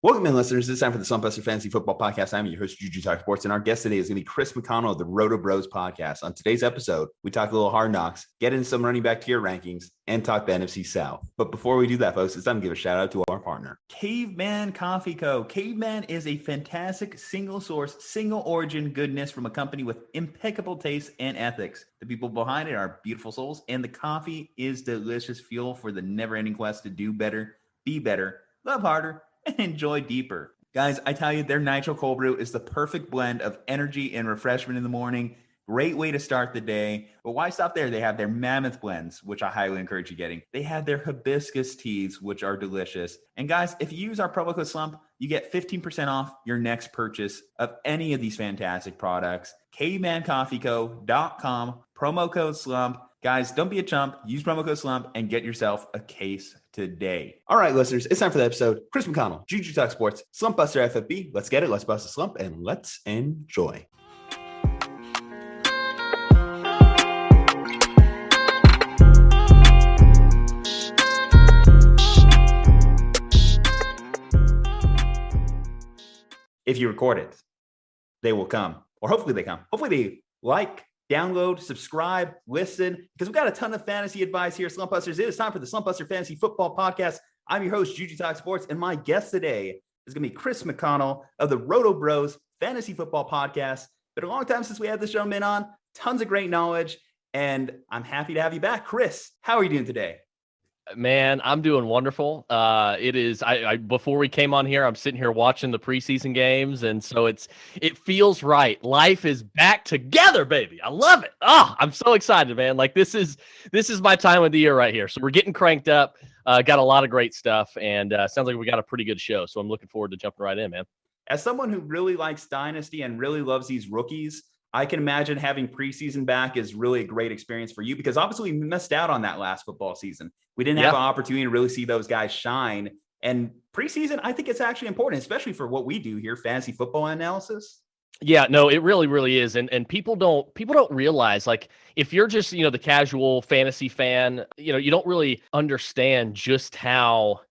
Welcome in, listeners. It's time for the Slumpbuster Fantasy Football Podcast. I'm your host, Juju Talk Sports, and our guest today is going to be Chris McConnell of the Roto Podcast. On today's episode, we talk a little hard knocks, get into some running back tier rankings, and talk the NFC South. But before we do that, folks, it's time to give a shout out to our partner, Caveman Coffee Co. Caveman is a fantastic single source, single origin goodness from a company with impeccable taste and ethics. The people behind it are beautiful souls, and the coffee is delicious fuel for the never-ending quest to do better, be better, love harder, and enjoy deeper. Guys, I tell you, their Nitro Cold Brew is the perfect blend of energy and refreshment in the morning. Great way to start the day. But why stop there? They have their Mammoth blends, which I highly encourage you getting. They have their hibiscus teas, which are delicious. And guys, if you use our promo code SLUMP, you get 15% off your next purchase of any of these fantastic products. cavemancoffeeco.com, promo code SLUMP. Guys, don't be a chump. Use promo code SLUMP and get yourself a case today. All right, listeners, it's time for the episode. Chris McConnell, Juju Talk Sports, Slumpbuster FFB. Let's get it. Let's bust the slump and let's enjoy. If you record it, they will come, or hopefully they come. Hopefully they like, download, subscribe, listen, because we've got a ton of fantasy advice here, Slumpbusters. It is time for the Slumpbuster Fantasy Football Podcast. I'm your host, Juju Talk Sports, and my guest today is going to be Chris McConnell of the Roto Fantasy Football Podcast. Been a long time since we had this gentleman on. Tons of great knowledge, and I'm happy to have you back. Chris, how are you doing today? Man, I'm doing wonderful. It is. I before we came on here, I'm sitting here watching the preseason games, and so it feels right. Life is back together, baby. I love it. Oh, I'm so excited, man. Like this is my time of the year right here. So we're getting cranked up. Got a lot of great stuff, and sounds like we got a pretty good show. So I'm looking forward to jumping right in, man. As someone who really likes Dynasty and really loves these rookies, I can imagine having preseason back is really a great experience for you, because obviously we missed out on that last football season. We didn't have an opportunity to really see those guys shine. And preseason, I think it's actually important, especially for what we do here, fantasy football analysis. Yeah, no, it really, really is. And people don't realize, like, if you're just, the casual fantasy fan, you don't really understand just how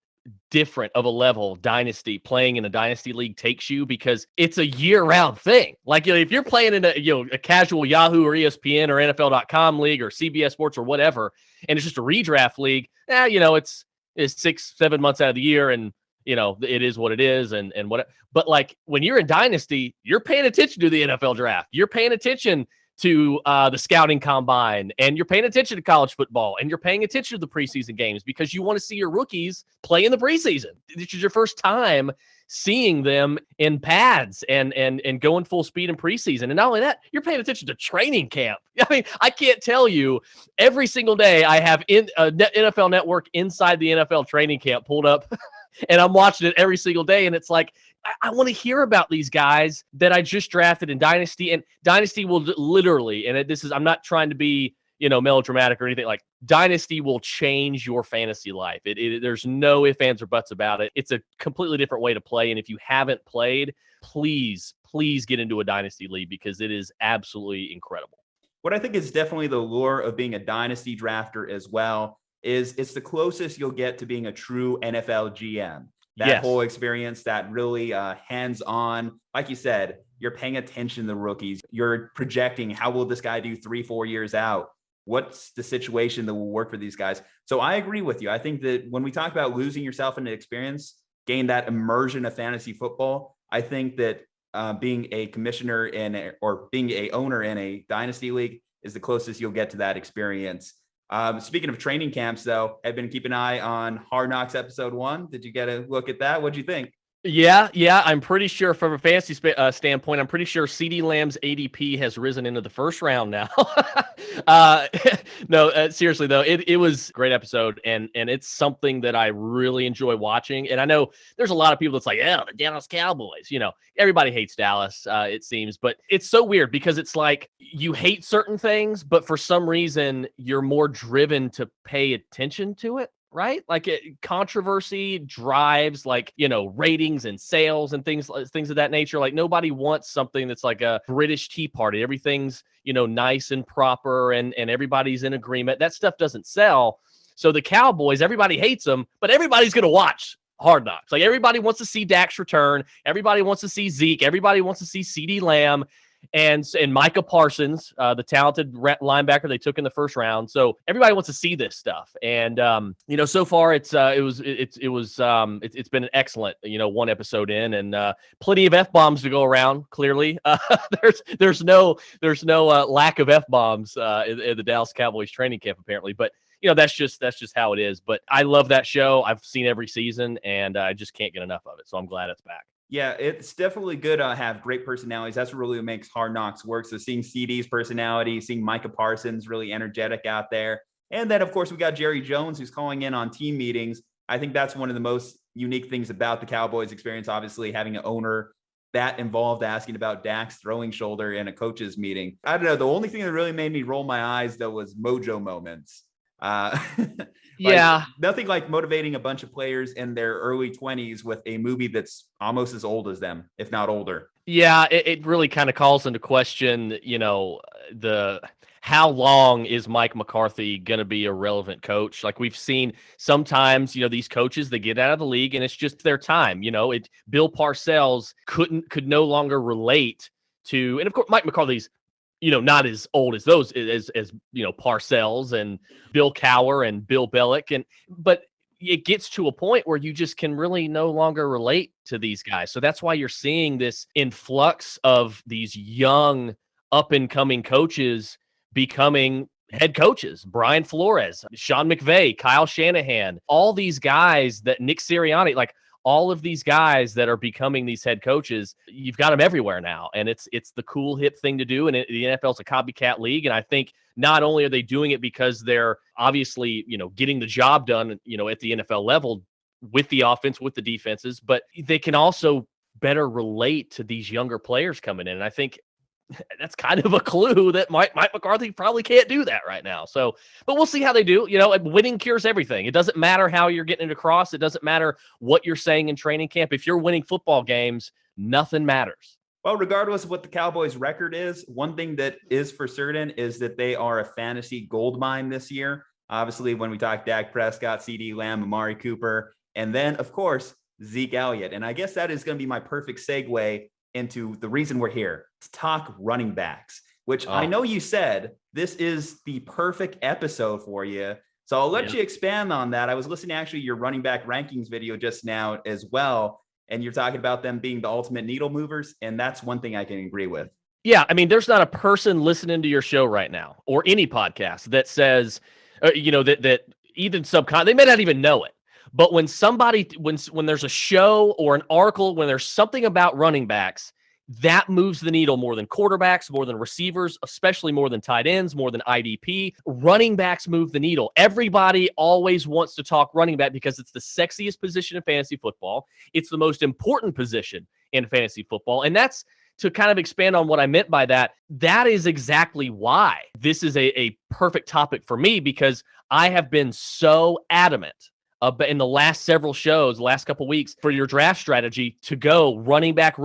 different of a level dynasty playing in a dynasty league takes you, because it's a year-round thing. Like, if you're playing in a casual Yahoo or ESPN or NFL.com league or CBS Sports or whatever, and it's just a redraft league, it's 6-7 months out of the year, and it is what it is, and what. But like when you're in dynasty, you're paying attention to the NFL draft. You're paying attention to the scouting combine, and you're paying attention to college football, and you're paying attention to the preseason games, because you want to see your rookies play in the preseason. This is your first time seeing them in pads and going full speed in preseason. And not only that, you're paying attention to training camp. I mean, I can't tell you, every single day I have NFL Network Inside the NFL training camp pulled up and I'm watching it every single day. And it's like, I want to hear about these guys that I just drafted in Dynasty. And Dynasty will literally, and I'm not trying to be, melodramatic or anything, like Dynasty will change your fantasy life. There's no ifs, ands, or buts about it. It's a completely different way to play. And if you haven't played, please get into a Dynasty league, because it is absolutely incredible. What I think is definitely the lure of being a Dynasty drafter as well is it's the closest you'll get to being a true NFL GM. That whole experience, that really hands-on, like you said, you're paying attention to the rookies. You're projecting, how will this guy do 3-4 years out? What's the situation that will work for these guys? So I agree with you. I think that when we talk about losing yourself into experience, gain that immersion of fantasy football, I think that being a commissioner or being a owner in a dynasty league is the closest you'll get to that experience. Speaking of training camps, though, I've been keeping an eye on Hard Knocks episode 1. Did you get a look at that? What'd you think? Yeah. I'm pretty sure, from a fantasy standpoint, I'm pretty sure CeeDee Lamb's ADP has risen into the first round now. No, seriously though, it was a great episode, and it's something that I really enjoy watching. And I know there's a lot of people that's like, the Dallas Cowboys. Everybody hates Dallas, it seems, but it's so weird, because it's like you hate certain things, but for some reason you're more driven to pay attention to it. Right? Like controversy drives, ratings and sales and things of that nature. Like nobody wants something that's like a British Tea Party. Everything's, nice and proper and everybody's in agreement. That stuff doesn't sell. So the Cowboys, everybody hates them, but everybody's going to watch Hard Knocks. Like, everybody wants to see Dak's return. Everybody wants to see Zeke. Everybody wants to see CeeDee Lamb and Micah Parsons, the talented linebacker they took in the first round. So everybody wants to see this stuff. And so far it's been an excellent, one episode in, and plenty of F-bombs to go around. Clearly, there's no lack of F-bombs in the Dallas Cowboys training camp, apparently. But that's just how it is. But I love that show. I've seen every season, and I just can't get enough of it. So I'm glad it's back. Yeah, it's definitely good to have great personalities. That's really what makes Hard Knocks work. So seeing CeeDee's personality, seeing Micah Parsons really energetic out there. And then, of course, we got Jerry Jones, who's calling in on team meetings. I think that's one of the most unique things about the Cowboys experience, obviously, having an owner that involved asking about Dak's throwing shoulder in a coach's meeting. I don't know. The only thing that really made me roll my eyes, though, was mojo moments. Nothing like motivating a bunch of players in their early 20s with a movie that's almost as old as them, if not older. Yeah, it really kind of calls into question, how long is Mike McCarthy going to be a relevant coach? Like, we've seen sometimes, these coaches, they get out of the league and it's just their time. Bill Parcells could no longer relate to, and of course, Mike McCarthy's not as old as those as Parcells and Bill Cowher and Bill Belichick, but it gets to a point where you just can really no longer relate to these guys. So that's why you're seeing this influx of these young up and coming coaches becoming head coaches. Brian Flores, Sean McVay, Kyle Shanahan, all these guys that Nick Sirianni, like, all of these guys that are becoming these head coaches, you've got them everywhere now. And it's the cool, hip thing to do. And the NFL is a copycat league. And I think not only are they doing it because they're obviously, getting the job done, at the NFL level with the offense, with the defenses, but they can also better relate to these younger players coming in. And I think that's kind of a clue that Mike McCarthy probably can't do that right now. So, but we'll see how they do. Winning cures everything. It doesn't matter how you're getting it across. It doesn't matter what you're saying in training camp. If you're winning football games, nothing matters. Well, regardless of what the Cowboys' record is, one thing that is for certain is that they are a fantasy goldmine this year. Obviously, when we talk Dak Prescott, CeeDee Lamb, Amari Cooper, and then, of course, Zeke Elliott. And I guess that is going to be my perfect segue into the reason we're here, to talk running backs, which I know you said this is the perfect episode for you. So I'll let you expand on that. I was listening to actually your running back rankings video just now as well, and you're talking about them being the ultimate needle movers, and that's one thing I can agree with. Yeah, I mean, there's not a person listening to your show right now or any podcast that says, that even they may not even know it. But when there's a show or an article, when there's something about running backs, that moves the needle more than quarterbacks, more than receivers, especially more than tight ends, more than IDP. Running backs move the needle. Everybody always wants to talk running back because it's the sexiest position in fantasy football. It's the most important position in fantasy football. And that's, to kind of expand on what I meant by that, that is exactly why this is a perfect topic for me, because I have been so adamant but in the last several shows, the last couple of weeks, for your draft strategy to go running back,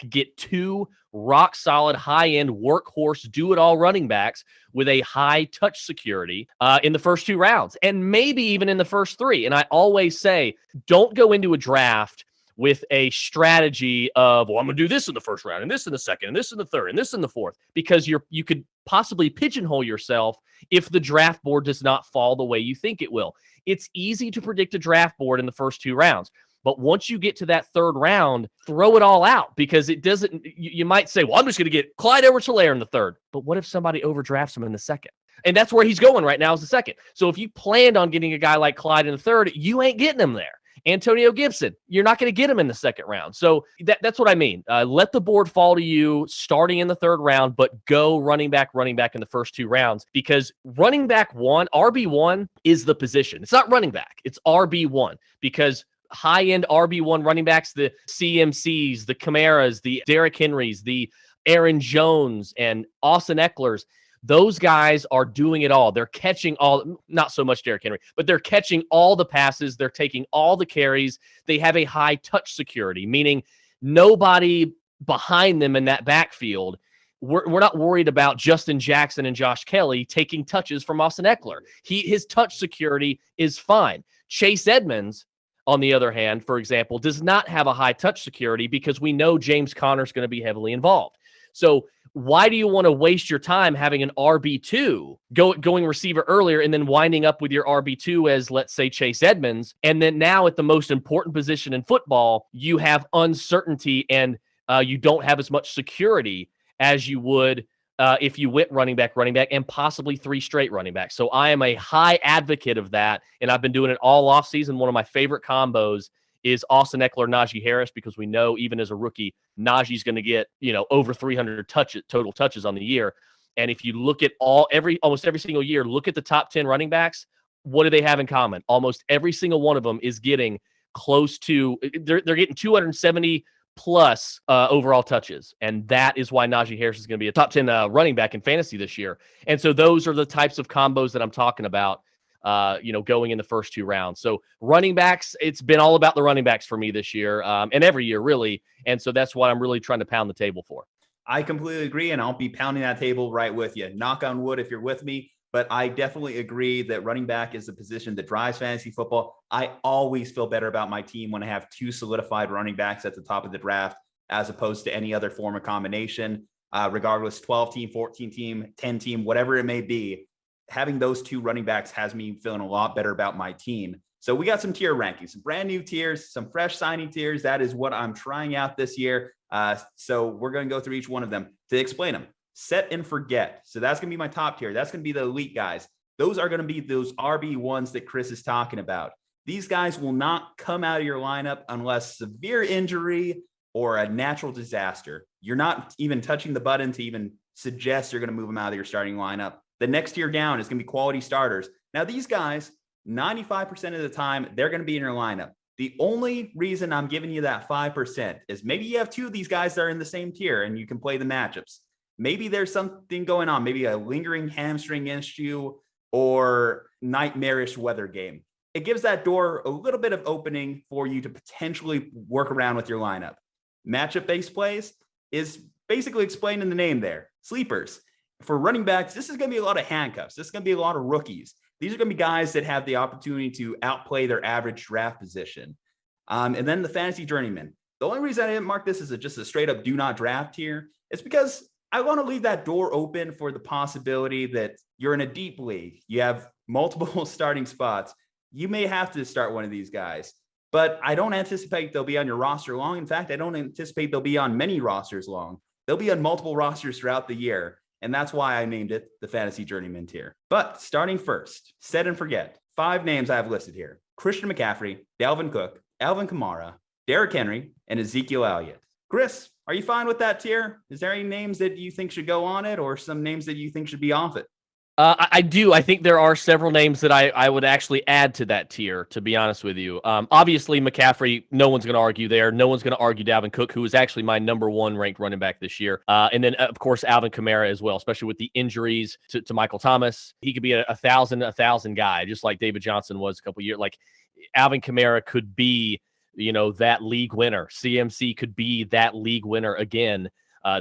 get two rock solid, high-end workhorse, do-it-all running backs with a high touch security in the first 2 rounds, and maybe even in the first 3. And I always say, don't go into a draft with a strategy of, well, I'm going to do this in the first round, and this in the second, and this in the third, and this in the fourth, because you could possibly pigeonhole yourself if the draft board does not fall the way you think it will. It's easy to predict a draft board in the first 2 rounds, but once you get to that 3rd round, throw it all out, because it doesn't. You might say, well, I'm just going to get Clyde Edwards-Helaire in the 3rd, but what if somebody overdrafts him in the 2nd? And that's where he's going right now, is the 2nd. So if you planned on getting a guy like Clyde in the 3rd, you ain't getting him there. Antonio Gibson, you're not going to get him in the 2nd round. So that's what I mean. Let the board fall to you starting in the 3rd round, but go running back in the first 2 rounds, because running back 1, RB1 is the position. It's not running back. It's RB1, because high-end RB1 running backs, the CMCs, the Camaras, the Derrick Henrys, the Aaron Jones, and Austin Ecklers, those guys are doing it all. They're catching all, not so much Derrick Henry, but they're catching all the passes. They're taking all the carries. They have a high touch security, meaning nobody behind them in that backfield. We're not worried about Justin Jackson and Josh Kelly taking touches from Austin Eckler. His touch security is fine. Chase Edmonds, on the other hand, for example, does not have a high touch security because we know James Conner is going to be heavily involved. So why do you want to waste your time having an RB2 going receiver earlier and then winding up with your RB2 as, let's say, Chase Edmonds? And then now at the most important position in football, you have uncertainty and you don't have as much security as you would if you went running back, and possibly 3 straight running backs. So I am a high advocate of that, and I've been doing it all offseason. One of my favorite combos is Austin Eckler, Najee Harris, because we know even as a rookie, Najee's going to get, over 300 total touches on the year. And if you look at almost every single year, look at the top 10 running backs, what do they have in common? Almost every single one of them is getting close to, they're getting 270 plus overall touches. And that is why Najee Harris is going to be a top 10 running back in fantasy this year. And so those are the types of combos that I'm talking about, going in the first 2 rounds. So running backs, it's been all about the running backs for me this year and every year, really. And so that's what I'm really trying to pound the table for. I completely agree, and I'll be pounding that table right with you. Knock on wood if you're with me. But I definitely agree that running back is the position that drives fantasy football. I always feel better about my team when I have 2 solidified running backs at the top of the draft, as opposed to any other form of combination, regardless, 12 team, 14 team, 10 team, whatever it may be. Having those 2 running backs has me feeling a lot better about my team. So we got some tier rankings, some brand new tiers, some fresh signing tiers. That is what I'm trying out this year. So we're going to go through each one of them to explain them. Set and forget. So that's going to be my top tier. That's going to be the elite guys. Those are going to be those RB1s that Chris is talking about. These guys will not come out of your lineup unless severe injury or a natural disaster. You're not even touching the button to even suggest you're going to move them out of your starting lineup. The next tier down is going to be quality starters. Now, these guys, 95% of the time, they're going to be in your lineup. The only reason I'm giving you that 5% is maybe you have 2 of these guys that are in the same tier and you can play the matchups. Maybe there's something going on, maybe a lingering hamstring issue or nightmarish weather game. It gives that door a little bit of opening for you to potentially work around with your lineup. Matchup-based plays is basically explained in the name there. Sleepers. For running backs, this is going to be a lot of handcuffs. This is going to be a lot of rookies. These are going to be guys that have the opportunity to outplay their average draft position. And then the fantasy journeyman. The only reason I didn't mark this as just a straight up do not draft here is because I want to leave that door open for the possibility that you're in a deep league. You have multiple starting spots. You may have to start one of these guys, but I don't anticipate they'll be on your roster long. In fact, I don't anticipate they'll be on many rosters long. They'll be on multiple rosters throughout the year. And that's why I named it the Fantasy Journeyman tier. But starting first, set and forget. 5 names I have listed here: Christian McCaffrey, Dalvin Cook, Alvin Kamara, Derrick Henry, and Ezekiel Elliott. Chris, are you fine with that tier? Is there any names that you think should go on it or some names that you think should be off it? I do. I think there are several names that I would actually add to that tier, to be honest with you. Obviously, McCaffrey, no one's going to argue there. No one's going to argue Dalvin Cook, who is actually my number 1 ranked running back this year. And then, of course, Alvin Kamara as well, especially with the injuries to Michael Thomas. He could be a thousand guy, just like David Johnson was a couple years. Like Alvin Kamara could be, that league winner. CMC could be that league winner again.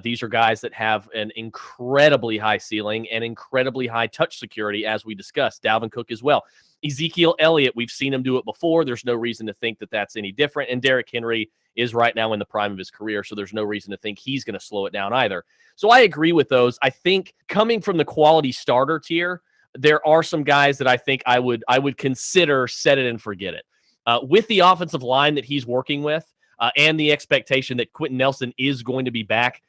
These are guys that have an incredibly high ceiling and incredibly high touch security, as we discussed. Dalvin Cook as well. Ezekiel Elliott, we've seen him do it before. There's no reason to think that that's any different. And Derrick Henry is right now in the prime of his career, so there's no reason to think he's going to slow it down either. So I agree with those. I think coming from the quality starter tier, there are some guys that I think I would consider set it and forget it. With the offensive line that he's working with and the expectation that Quentin Nelson is going to be back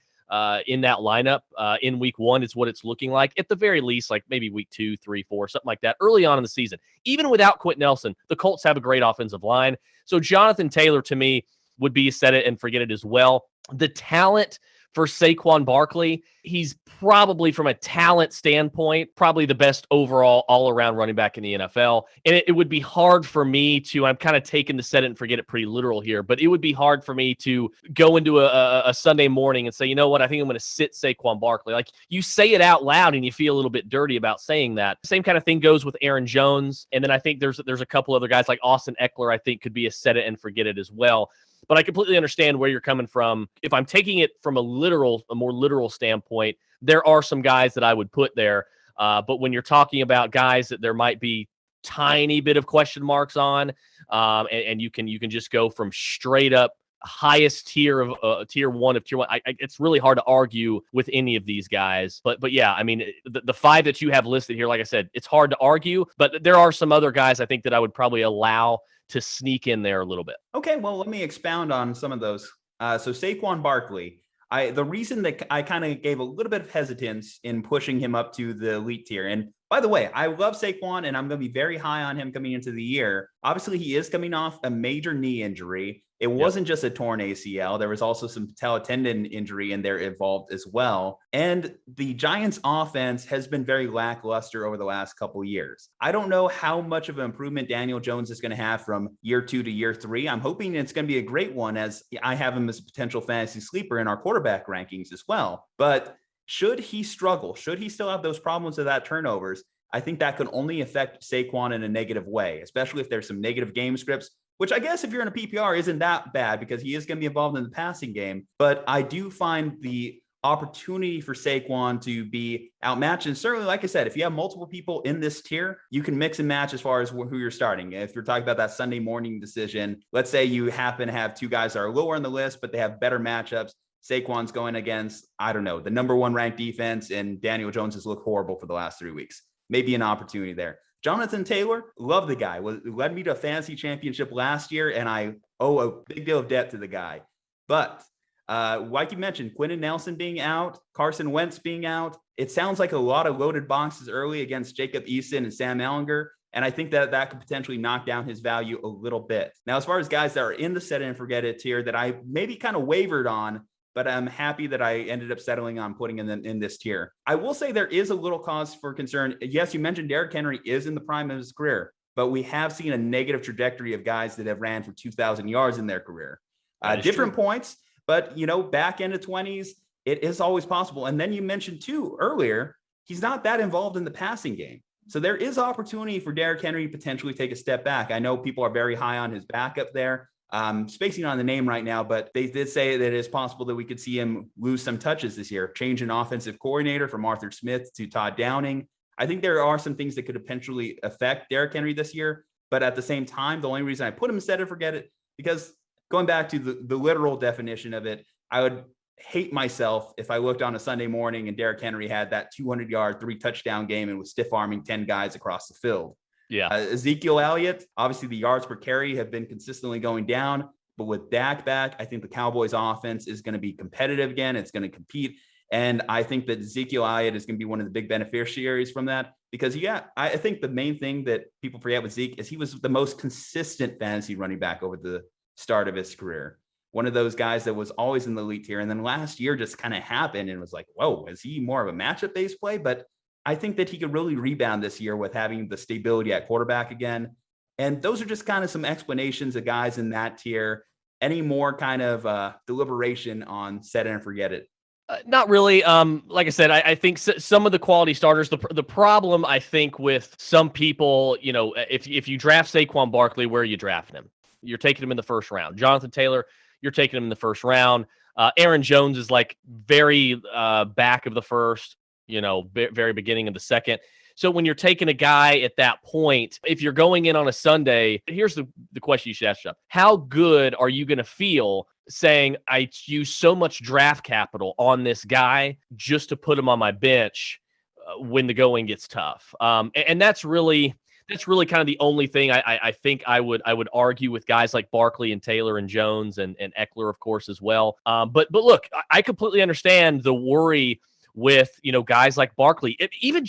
in that lineup in week 1 is what it's looking like. At the very least, like maybe week 2, 3, 4, something like that, early on in the season. Even without Quentin Nelson, the Colts have a great offensive line. So Jonathan Taylor, to me, would be set it and forget it as well. The talent for Saquon Barkley, he's probably, from a talent standpoint, probably the best overall all-around running back in the NFL. And it would be hard for me to, I'm kind of taking the set it and forget it pretty literal here, but it would be hard for me to go into a Sunday morning and say, you know what, I think I'm going to sit Saquon Barkley. Like, you say it out loud and you feel a little bit dirty about saying that. Same kind of thing goes with Aaron Jones. And then I think there's a couple other guys like Austin Eckler, I think could be a set it and forget it as well. But I completely understand where you're coming from. If I'm taking it from a more literal standpoint, there are some guys that I would put there. But when you're talking about guys that there might be tiny bit of question marks on. And you can just go from straight up highest tier of tier one. It's really hard to argue with any of these guys. But yeah, I mean, the 5 that you have listed here, like I said, it's hard to argue. But there are some other guys I think that I would probably allow to sneak in there a little bit. Okay, well, let me expound on some of those. So Saquon Barkley, the reason that I kind of gave a little bit of hesitance in pushing him up to the elite tier, and by the way, I love Saquon and I'm going to be very high on him coming into the year. Obviously, he is coming off a major knee injury. It wasn't just a torn ACL. There was also some patella tendon injury in there involved as well. And the Giants offense has been very lackluster over the last couple of years. I don't know how much of an improvement Daniel Jones is going to have from year 2 to year 3. I'm hoping it's going to be a great one, as I have him as a potential fantasy sleeper in our quarterback rankings as well. But should he struggle, should he still have those problems with that turnovers, I think that could only affect Saquon in a negative way, especially if there's some negative game scripts, which I guess if you're in a PPR isn't that bad because he is going to be involved in the passing game. But I do find the opportunity for Saquon to be outmatched. And certainly, like I said, if you have multiple people in this tier, you can mix and match as far as who you're starting. If you're talking about that Sunday morning decision, let's say you happen to have 2 guys that are lower on the list, but they have better matchups. Saquon's going against, I don't know, the number 1 ranked defense, and Daniel Jones has looked horrible for the last 3 weeks. Maybe an opportunity there. Jonathan Taylor, love the guy. Led me to a fantasy championship last year, and I owe a big deal of debt to the guy. But like you mentioned, Quentin Nelson being out, Carson Wentz being out, it sounds like a lot of loaded boxes early against Jacob Eason and Sam Ehlinger. And I think that could potentially knock down his value a little bit. Now, as far as guys that are in the set it and forget it tier that I maybe kind of wavered on, but I'm happy that I ended up settling on putting in this tier. I will say there is a little cause for concern. Yes, you mentioned Derrick Henry is in the prime of his career, but we have seen a negative trajectory of guys that have ran for 2,000 yards in their career. Different points, but, back end of 20s, it is always possible. And then you mentioned too earlier, he's not that involved in the passing game. So there is opportunity for Derrick Henry to potentially take a step back. I know people are very high on his backup there. Spacing on the name right now, but they did say that it is possible that we could see him lose some touches this year. Change in offensive coordinator from Arthur Smith to Todd Downing. I think there are some things that could potentially affect Derrick Henry this year, but at the same time, the only reason I put him set it forget it, because going back to the literal definition of it, I would hate myself if I looked on a Sunday morning and Derrick Henry had that 200-yard, 3-touchdown game and was stiff-arming 10 guys across the field. Yeah. Ezekiel Elliott, obviously the yards per carry have been consistently going down, but with Dak back, I think the Cowboys offense is going to be competitive again. It's going to compete. And I think that Ezekiel Elliott is going to be one of the big beneficiaries from that because, I think the main thing that people forget with Zeke is he was the most consistent fantasy running back over the start of his career. One of those guys that was always in the elite tier. And then last year just kind of happened and was like, whoa, is he more of a matchup based play? But I think that he could really rebound this year with having the stability at quarterback again. And those are just kind of some explanations of guys in that tier. Any more kind of deliberation on set it and forget it? Not really. Like I said, I think some of the quality starters, the problem I think with some people, if you draft Saquon Barkley, where are you drafting him? You're taking him in the first round. Jonathan Taylor, you're taking him in the first round. Aaron Jones is like very back of the first. Very beginning of the second. So when you're taking a guy at that point, if you're going in on a Sunday, here's the question you should ask yourself. How good are you going to feel saying, I use so much draft capital on this guy just to put him on my bench when the going gets tough? And that's really kind of the only thing I think I would argue with guys like Barkley and Taylor and Jones and Eckler, of course, as well. But look, I completely understand the worry with, guys like Barkley, even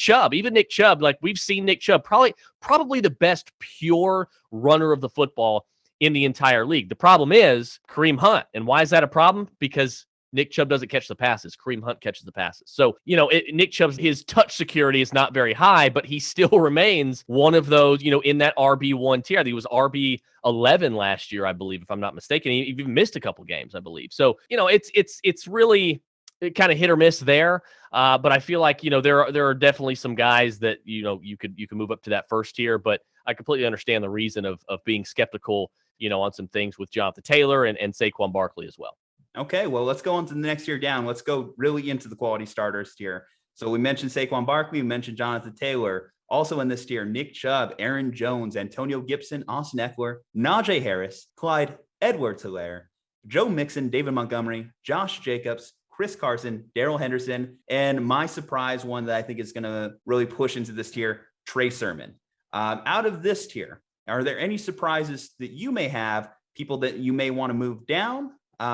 Nick Chubb. Like we've seen Nick Chubb, probably the best pure runner of the football in the entire league. The problem is Kareem Hunt. And why is that a problem? Because Nick Chubb doesn't catch the passes. Kareem Hunt catches the passes. So, Nick Chubb's, his touch security is not very high, but he still remains one of those, in that RB1 tier. I think he was RB11 last year, I believe, if I'm not mistaken. He even missed a couple games, I believe. So, it's really kind of hit or miss there. But I feel like, there are definitely some guys that, you can move up to that first tier, but I completely understand the reason of being skeptical, on some things with Jonathan Taylor and Saquon Barkley as well. Okay, well, let's go on to the next tier down. Let's go really into the quality starters tier. So we mentioned Saquon Barkley, we mentioned Jonathan Taylor. Also in this tier, Nick Chubb, Aaron Jones, Antonio Gibson, Austin Eckler, Najee Harris, Clyde Edwards-Helaire, Joe Mixon, David Montgomery, Josh Jacobs, Chris Carson, Daryl Henderson, and my surprise one that I think is going to really push into this tier, Trey Sermon. Out of this tier, are there any surprises that you may have, people that you may want to move down?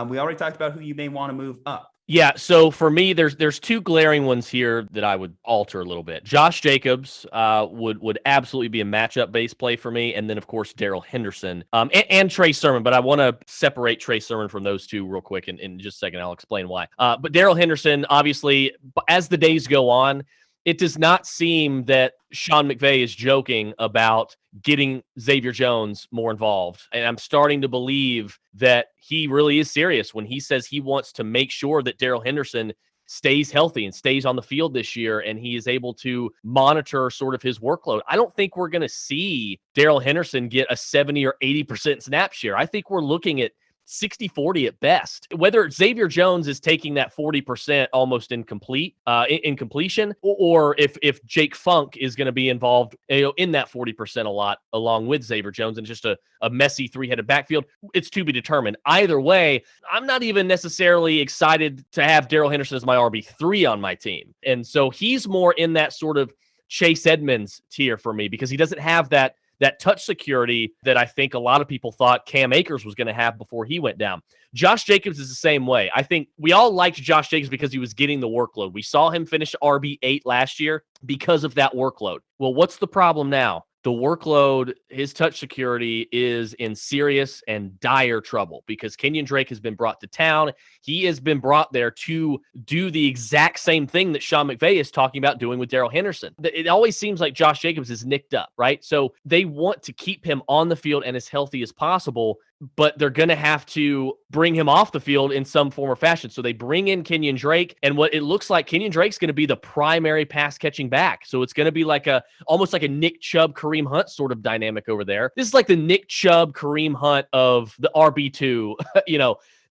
We already talked about who you may want to move up. Yeah, so for me, there's two glaring ones here that I would alter a little bit. Josh Jacobs would absolutely be a matchup-based play for me, and then, of course, Daryl Henderson and Trey Sermon, but I want to separate Trey Sermon from those two real quick in just a second. I'll explain why. But Daryl Henderson, obviously, as the days go on, it does not seem that Sean McVay is joking about getting Xavier Jones more involved. And I'm starting to believe that he really is serious when he says he wants to make sure that Daryl Henderson stays healthy and stays on the field this year, and he is able to monitor sort of his workload. I don't think we're going to see Daryl Henderson get a 70 or 80% snap share. I think we're looking at 60-40 at best. Whether Xavier Jones is taking that 40% almost in completion, or if Jake Funk is going to be involved in that 40% a lot along with Xavier Jones and just a messy three-headed backfield, it's to be determined. Either way, I'm not even necessarily excited to have Daryl Henderson as my RB3 on my team. And so he's more in that sort of Chase Edmonds tier for me because he doesn't have that touch security that I think a lot of people thought Cam Akers was going to have before he went down. Josh Jacobs is the same way. I think we all liked Josh Jacobs because he was getting the workload. We saw him finish RB8 last year because of that workload. Well, what's the problem now? The workload, his touch security is in serious and dire trouble because Kenyon Drake has been brought to town. He has been brought there to do the exact same thing that Sean McVay is talking about doing with Daryl Henderson. It always seems like Josh Jacobs is nicked up, right? So they want to keep him on the field and as healthy as possible, but they're going to have to bring him off the field in some form or fashion. So they bring in Kenyon Drake, and what it looks like, Kenyon Drake's going to be the primary pass-catching back. So it's going to be like almost like a Nick Chubb, Kareem Hunt sort of dynamic over there. This is like the Nick Chubb, Kareem Hunt of the RB2,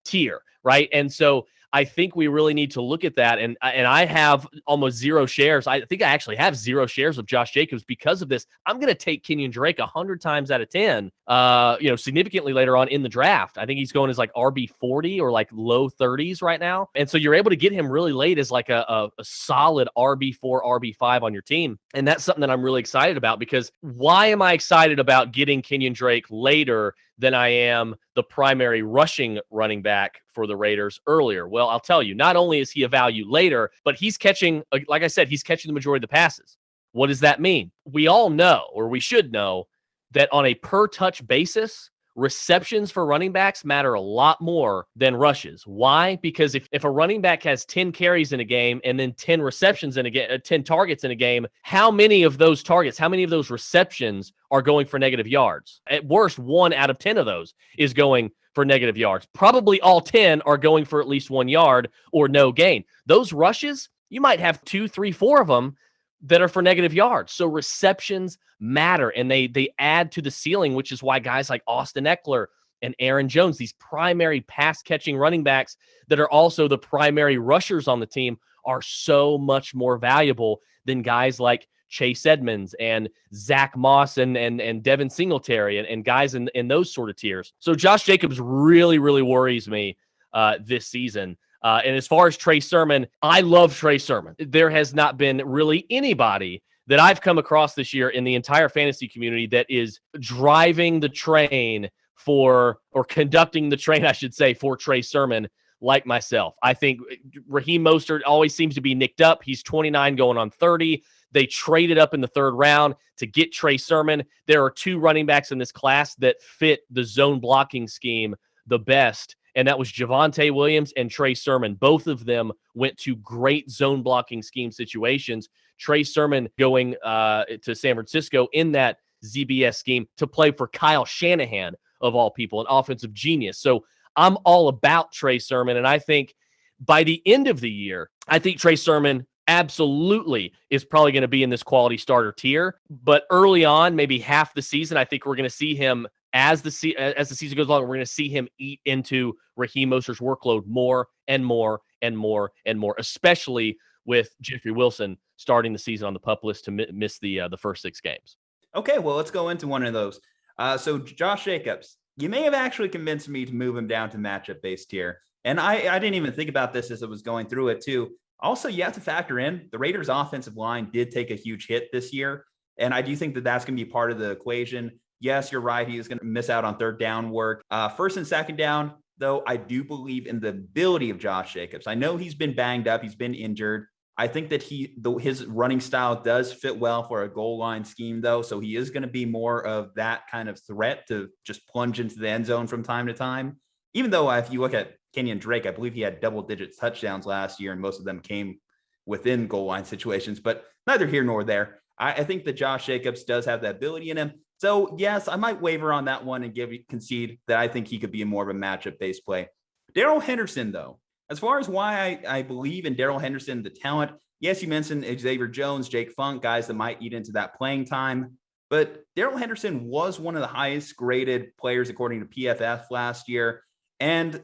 tier, right? And so I think we really need to look at that. And I have almost zero shares. I think I actually have 0 shares of Josh Jacobs because of this. I'm going to take Kenyon Drake 100 times out of 10, significantly later on in the draft. I think he's going as like RB40 or like low 30s right now. And so you're able to get him really late as like a solid RB4, RB5 on your team. And that's something that I'm really excited about because why am I excited about getting Kenyon Drake later than I am the primary rushing running back for the Raiders earlier? Well, I'll tell you, not only is he a value later, but he's catching, like I said, he's catching the majority of the passes. What does that mean? We all know, or we should know, that on a per touch basis, receptions for running backs matter a lot more than rushes. Why? Because if a running back has 10 carries in a game and then 10 receptions in a game, 10 targets in a game, how many of those targets, how many of those receptions are going for negative yards? At worst, 1 out of 10 of those is going for negative yards. Probably all 10 are going for at least 1 yard or no gain. Those rushes, you might have 2, 3, 4 of them that are for negative yards. So receptions matter, and they add to the ceiling, which is why guys like Austin Eckler and Aaron Jones, these primary pass-catching running backs that are also the primary rushers on the team, are so much more valuable than guys like Chase Edmonds and Zach Moss and Devin Singletary and guys in those sort of tiers. So Josh Jacobs really, really worries me this season. And as far as Trey Sermon, I love Trey Sermon. There has not been really anybody that I've come across this year in the entire fantasy community that is driving the train or conducting the train, I should say, for Trey Sermon like myself. I think Raheem Mostert always seems to be nicked up. He's 29 going on 30. They traded up in the 3rd round to get Trey Sermon. There are 2 running backs in this class that fit the zone blocking scheme the best, and that was Javonte Williams and Trey Sermon. Both of them went to great zone blocking scheme situations. Trey Sermon going to San Francisco in that ZBS scheme to play for Kyle Shanahan, of all people, an offensive genius. So I'm all about Trey Sermon, and I think by the end of the year, I think Trey Sermon absolutely is probably going to be in this quality starter tier. But early on, maybe half the season, I think we're going to see him as the season goes along. We're going to see him eat into Raheem Mostert's workload more and more and more and more, especially with Jeffrey Wilson starting the season on the PUP list to miss the first 6 games. Okay, well, let's go into one of those. So Josh Jacobs, you may have actually convinced me to move him down to matchup-based tier. And I didn't even think about this as I was going through it too. Also, you have to factor in the Raiders' offensive line did take a huge hit this year. And I do think that that's going to be part of the equation. Yes, you're right. He is going to miss out on third down work. First and second down, though, I do believe in the ability of Josh Jacobs. I know he's been banged up. He's been injured. I think that his running style does fit well for a goal line scheme, though. So he is going to be more of that kind of threat to just plunge into the end zone from time to time. Even though if you look at Kenyon Drake, I believe he had double-digit touchdowns last year, and most of them came within goal line situations. But neither here nor there. I think that Josh Jacobs does have that ability in him. So, yes, I might waver on that one and concede that I think he could be more of a matchup-based play. Daryl Henderson, though, as far as why I believe in Daryl Henderson, the talent, yes, you mentioned Xavier Jones, Jake Funk, guys that might eat into that playing time. But Daryl Henderson was one of the highest graded players according to PFF last year. And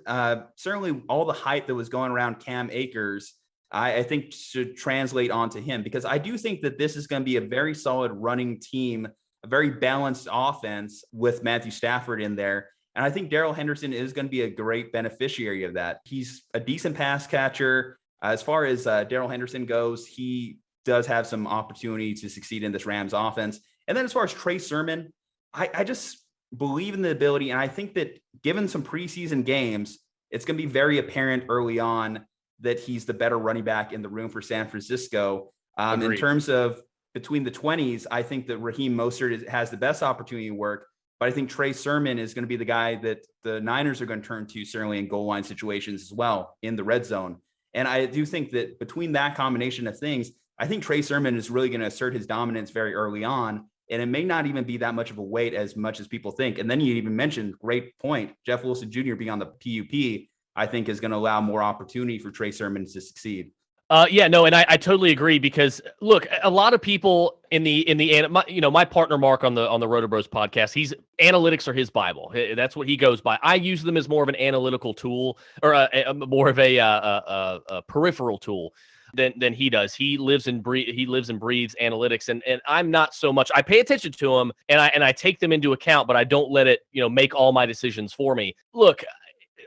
certainly all the hype that was going around Cam Akers, I think should translate onto him, because I do think that this is going to be a very solid running team, a very balanced offense with Matthew Stafford in there. And I think Daryl Henderson is going to be a great beneficiary of that. He's a decent pass catcher. As far as Daryl Henderson goes, he does have some opportunity to succeed in this Rams offense. And then as far as Trey Sermon, I just believe in the ability. And I think that given some preseason games, it's going to be very apparent early on that he's the better running back in the room for San Francisco. In terms of between the 20s, I think that Raheem Mostert has the best opportunity to work. But I think Trey Sermon is going to be the guy that the Niners are going to turn to, certainly in goal line situations as well in the red zone. And I do think that between that combination of things, I think Trey Sermon is really going to assert his dominance very early on. And it may not even be that much of a weight as much as people think. And then you even mentioned, great point, Jeff Wilson Jr. being on the PUP, I think is going to allow more opportunity for Trey Sermon to succeed. And I totally agree, because look, a lot of people my partner Mark on the Roto Bros podcast, analytics are his Bible. That's what he goes by. I use them as more of an analytical tool, or more of a peripheral tool than he does. He lives and breathes analytics, and I'm not so much. I pay attention to them and I take them into account, but I don't let it make all my decisions for me. Look,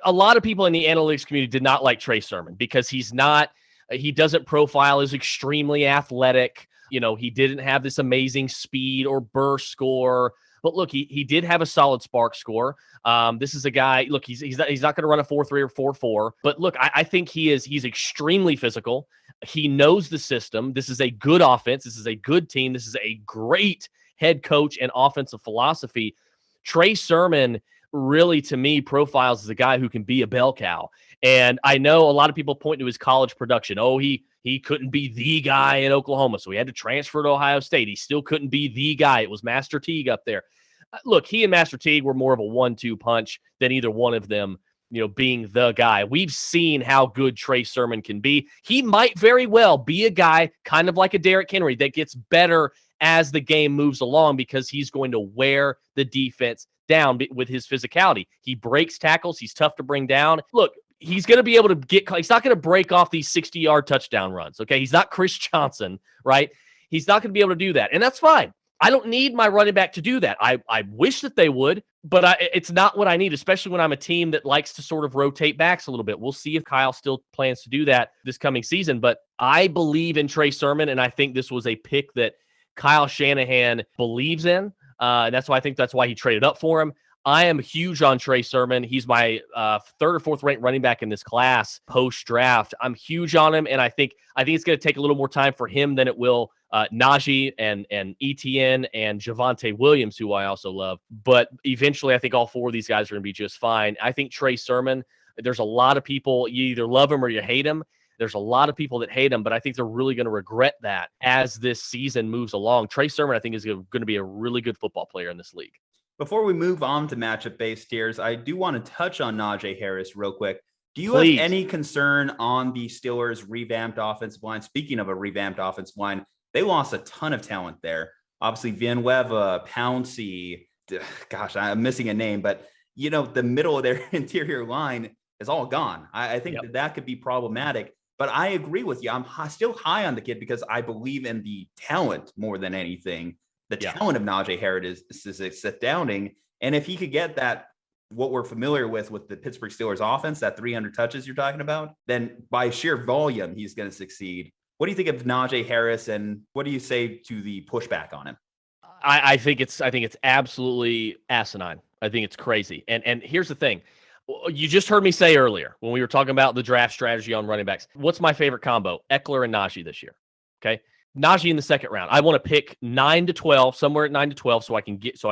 a lot of people in the analytics community did not like Trey Sermon because he doesn't profile as extremely athletic. He didn't have this amazing speed or burst score. But look, he did have a solid spark score. This is a guy, look, he's not going to run a 4.3 or 4.4. But look, I think he's extremely physical. He knows the system. This is a good offense. This is a good team. This is a great head coach and offensive philosophy. Trey Sermon really, to me, profiles as a guy who can be a bell cow. And I know a lot of people point to his college production. Oh, he couldn't be the guy in Oklahoma, so he had to transfer to Ohio State. He still couldn't be the guy. It was Master Teague up there. Look, he and Master Teague were more of a 1-2 punch than either one of them, being the guy. We've seen how good Trey Sermon can be. He might very well be a guy kind of like a Derrick Henry that gets better as the game moves along, because he's going to wear the defense down with his physicality. He breaks tackles. He's tough to bring down. Look, he's going to be able to he's not going to break off these 60-yard touchdown runs. Okay. He's not Chris Johnson, right? He's not going to be able to do that. And that's fine. I don't need my running back to do that. I wish that they would, but it's not what I need, especially when I'm a team that likes to sort of rotate backs a little bit. We'll see if Kyle still plans to do that this coming season, but I believe in Trey Sermon, and I think this was a pick that Kyle Shanahan believes in. And that's why he traded up for him. I am huge on Trey Sermon. He's my third or fourth ranked running back in this class post-draft. I'm huge on him, and I think it's going to take a little more time for him than it will Najee and Etienne and Javonte Williams, who I also love. But eventually, I think all four of these guys are going to be just fine. I think Trey Sermon, there's a lot of people, you either love him or you hate him. There's a lot of people that hate him, but I think they're really going to regret that as this season moves along. Trey Sermon, I think, is going to be a really good football player in this league. Before we move on to matchup-based tiers, I do want to touch on Najee Harris real quick. Do you have any concern on the Steelers' revamped offensive line? Speaking of a revamped offensive line, they lost a ton of talent there. Obviously, Villanueva, Pouncey, gosh, I'm missing a name, but, the middle of their interior line is all gone. I think that could be problematic. But I agree with you. I'm still high on the kid because I believe in the talent more than anything. The talent of Najee Harris is astounding. And if he could get that, what we're familiar with the Pittsburgh Steelers offense, that 300 touches you're talking about, then by sheer volume, he's going to succeed. What do you think of Najee Harris, and what do you say to the pushback on him? I think it's absolutely asinine. I think it's crazy. And here's the thing. You just heard me say earlier when we were talking about the draft strategy on running backs. What's my favorite combo? Eckler and Najee this year. Okay. Najee in the second round. I want to pick 9 to 12, somewhere at 9 to 12, so I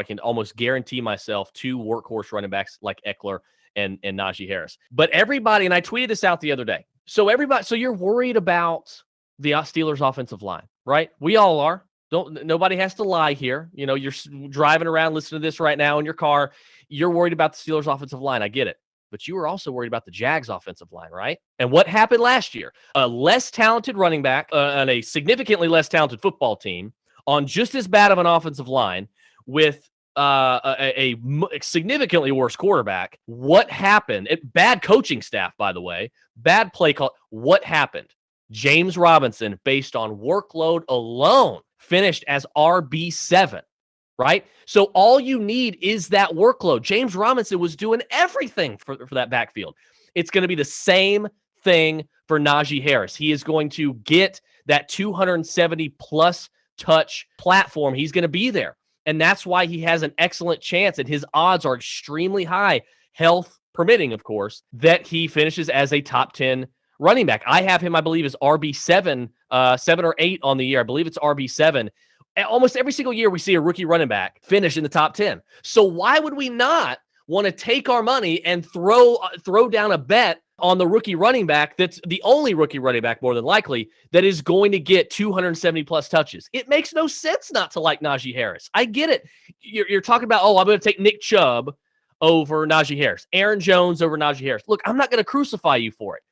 can almost guarantee myself 2 workhorse running backs like Eckler and Najee Harris. But everybody, and I tweeted this out the other day. So you're worried about the Steelers offensive line, right? We all are. Nobody has to lie here. You know, you're driving around listening to this right now in your car. You're worried about the Steelers offensive line. I get it. But you were also worried about the Jags offensive line, right? And what happened last year? A less talented running back on a significantly less talented football team on just as bad of an offensive line with a significantly worse quarterback. What happened? Bad coaching staff, by the way. Bad play call. What happened? James Robinson, based on workload alone, finished as RB7. Right? So all you need is that workload. James Robinson was doing everything for that backfield. It's going to be the same thing for Najee Harris. He is going to get that 270 plus touch platform. He's going to be there. And that's why he has an excellent chance, and his odds are extremely high, health permitting, of course, that he finishes as a top 10 running back. I have him, I believe, as RB7, 7 or 8 on the year. I believe it's RB7. Almost every single year we see a rookie running back finish in the top 10. So why would we not want to take our money and throw down a bet on the rookie running back that's the only rookie running back, more than likely, that is going to get 270 plus touches? It makes no sense not to like Najee Harris. I get it. You're talking about, I'm going to take Nick Chubb over Najee Harris, Aaron Jones over Najee Harris. Look, I'm not going to crucify you for it.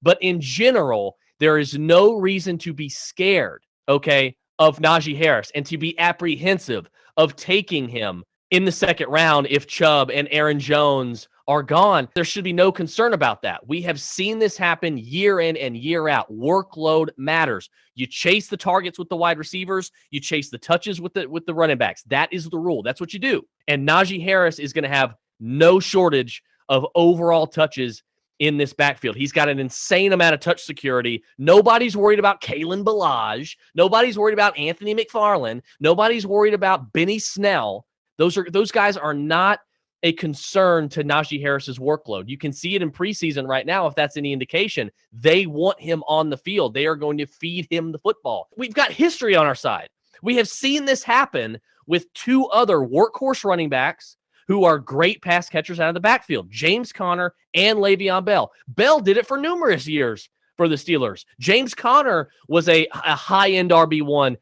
But in general, there is no reason to be scared, okay, of Najee Harris and to be apprehensive of taking him in the second round if Chubb and Aaron Jones are gone. There should be no concern about that. We have seen this happen year in and year out. Workload matters. You chase the targets with the wide receivers. You chase the touches with the running backs. That is the rule. That's what you do. And Najee Harris is going to have no shortage of overall touches in this backfield. He's got an insane amount of touch security. Nobody's worried about Kalen Ballage. Nobody's worried about Anthony McFarland. Nobody's worried about Benny Snell. Those guys are not a concern to Najee Harris's workload. You can see it in preseason right now. If that's any indication, they want him on the field. They are going to feed him the football. We've got history on our side. We have seen this happen with 2 other workhorse running backs who are great pass catchers out of the backfield, James Conner and Le'Veon Bell. Bell did it for numerous years for the Steelers. James Conner was a high-end RB1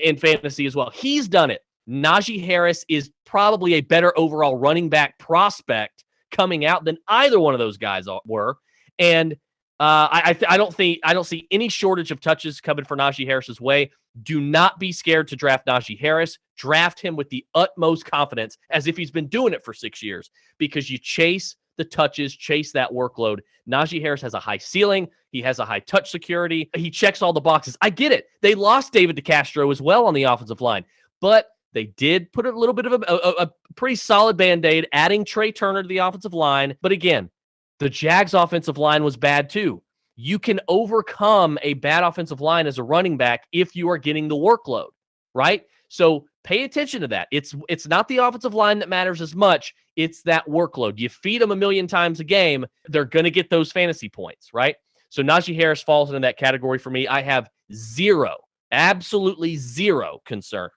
in fantasy as well. He's done it. Najee Harris is probably a better overall running back prospect coming out than either one of those guys were. And I don't see any shortage of touches coming for Najee Harris's way. Do not be scared to draft Najee Harris. Draft him with the utmost confidence, as if he's been doing it for 6 years, because you chase the touches, chase that workload. Najee Harris has a high ceiling. He has a high touch security. He checks all the boxes. I get it. They lost David DeCastro as well on the offensive line, but they did put a little bit of a pretty solid Band-Aid, adding Trey Turner to the offensive line. But again, the Jags offensive line was bad too. You can overcome a bad offensive line as a running back if you are getting the workload, right? So pay attention to that. It's not the offensive line that matters as much. It's that workload. You feed them a million times a game, they're going to get those fantasy points, right? So Najee Harris falls into that category for me. I have absolutely zero concern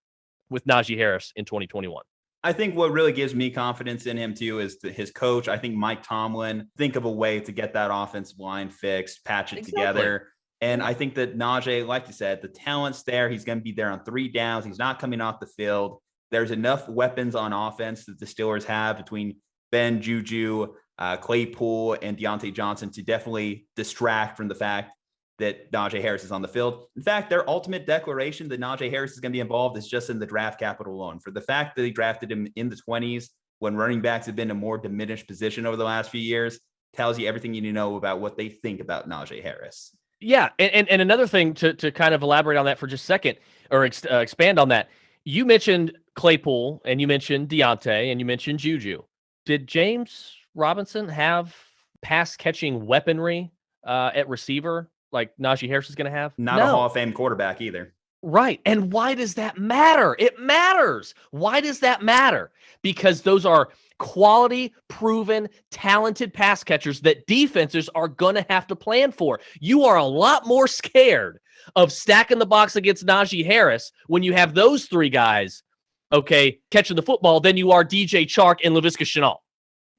with Najee Harris in 2021. I think what really gives me confidence in him too is his coach. I think Mike Tomlin think of a way to get that offensive line fixed, patch it together. And I think that Najee, like you said, the talent's there. He's going to be there on 3 downs. He's not coming off the field. There's enough weapons on offense that the Steelers have between Ben, Juju, Claypool, and Deontay Johnson to definitely distract from the fact that Najee Harris is on the field. In fact, their ultimate declaration that Najee Harris is going to be involved is just in the draft capital alone. For the fact that they drafted him in the 20s when running backs have been a more diminished position over the last few years, tells you everything you need to know about what they think about Najee Harris. Yeah, and another thing to kind of elaborate on that for just a second, or expand on that. You mentioned Claypool, and you mentioned Deontay, and you mentioned Juju. Did James Robinson have pass-catching weaponry at receiver like Najee Harris is going to have? Not a Hall of Fame quarterback either. Right. And why does that matter? It matters. Why does that matter? Because those are quality, proven, talented pass catchers that defenses are going to have to plan for. You are a lot more scared of stacking the box against Najee Harris when you have those three guys, okay, catching the football than you are DJ Chark and Laviska Shenault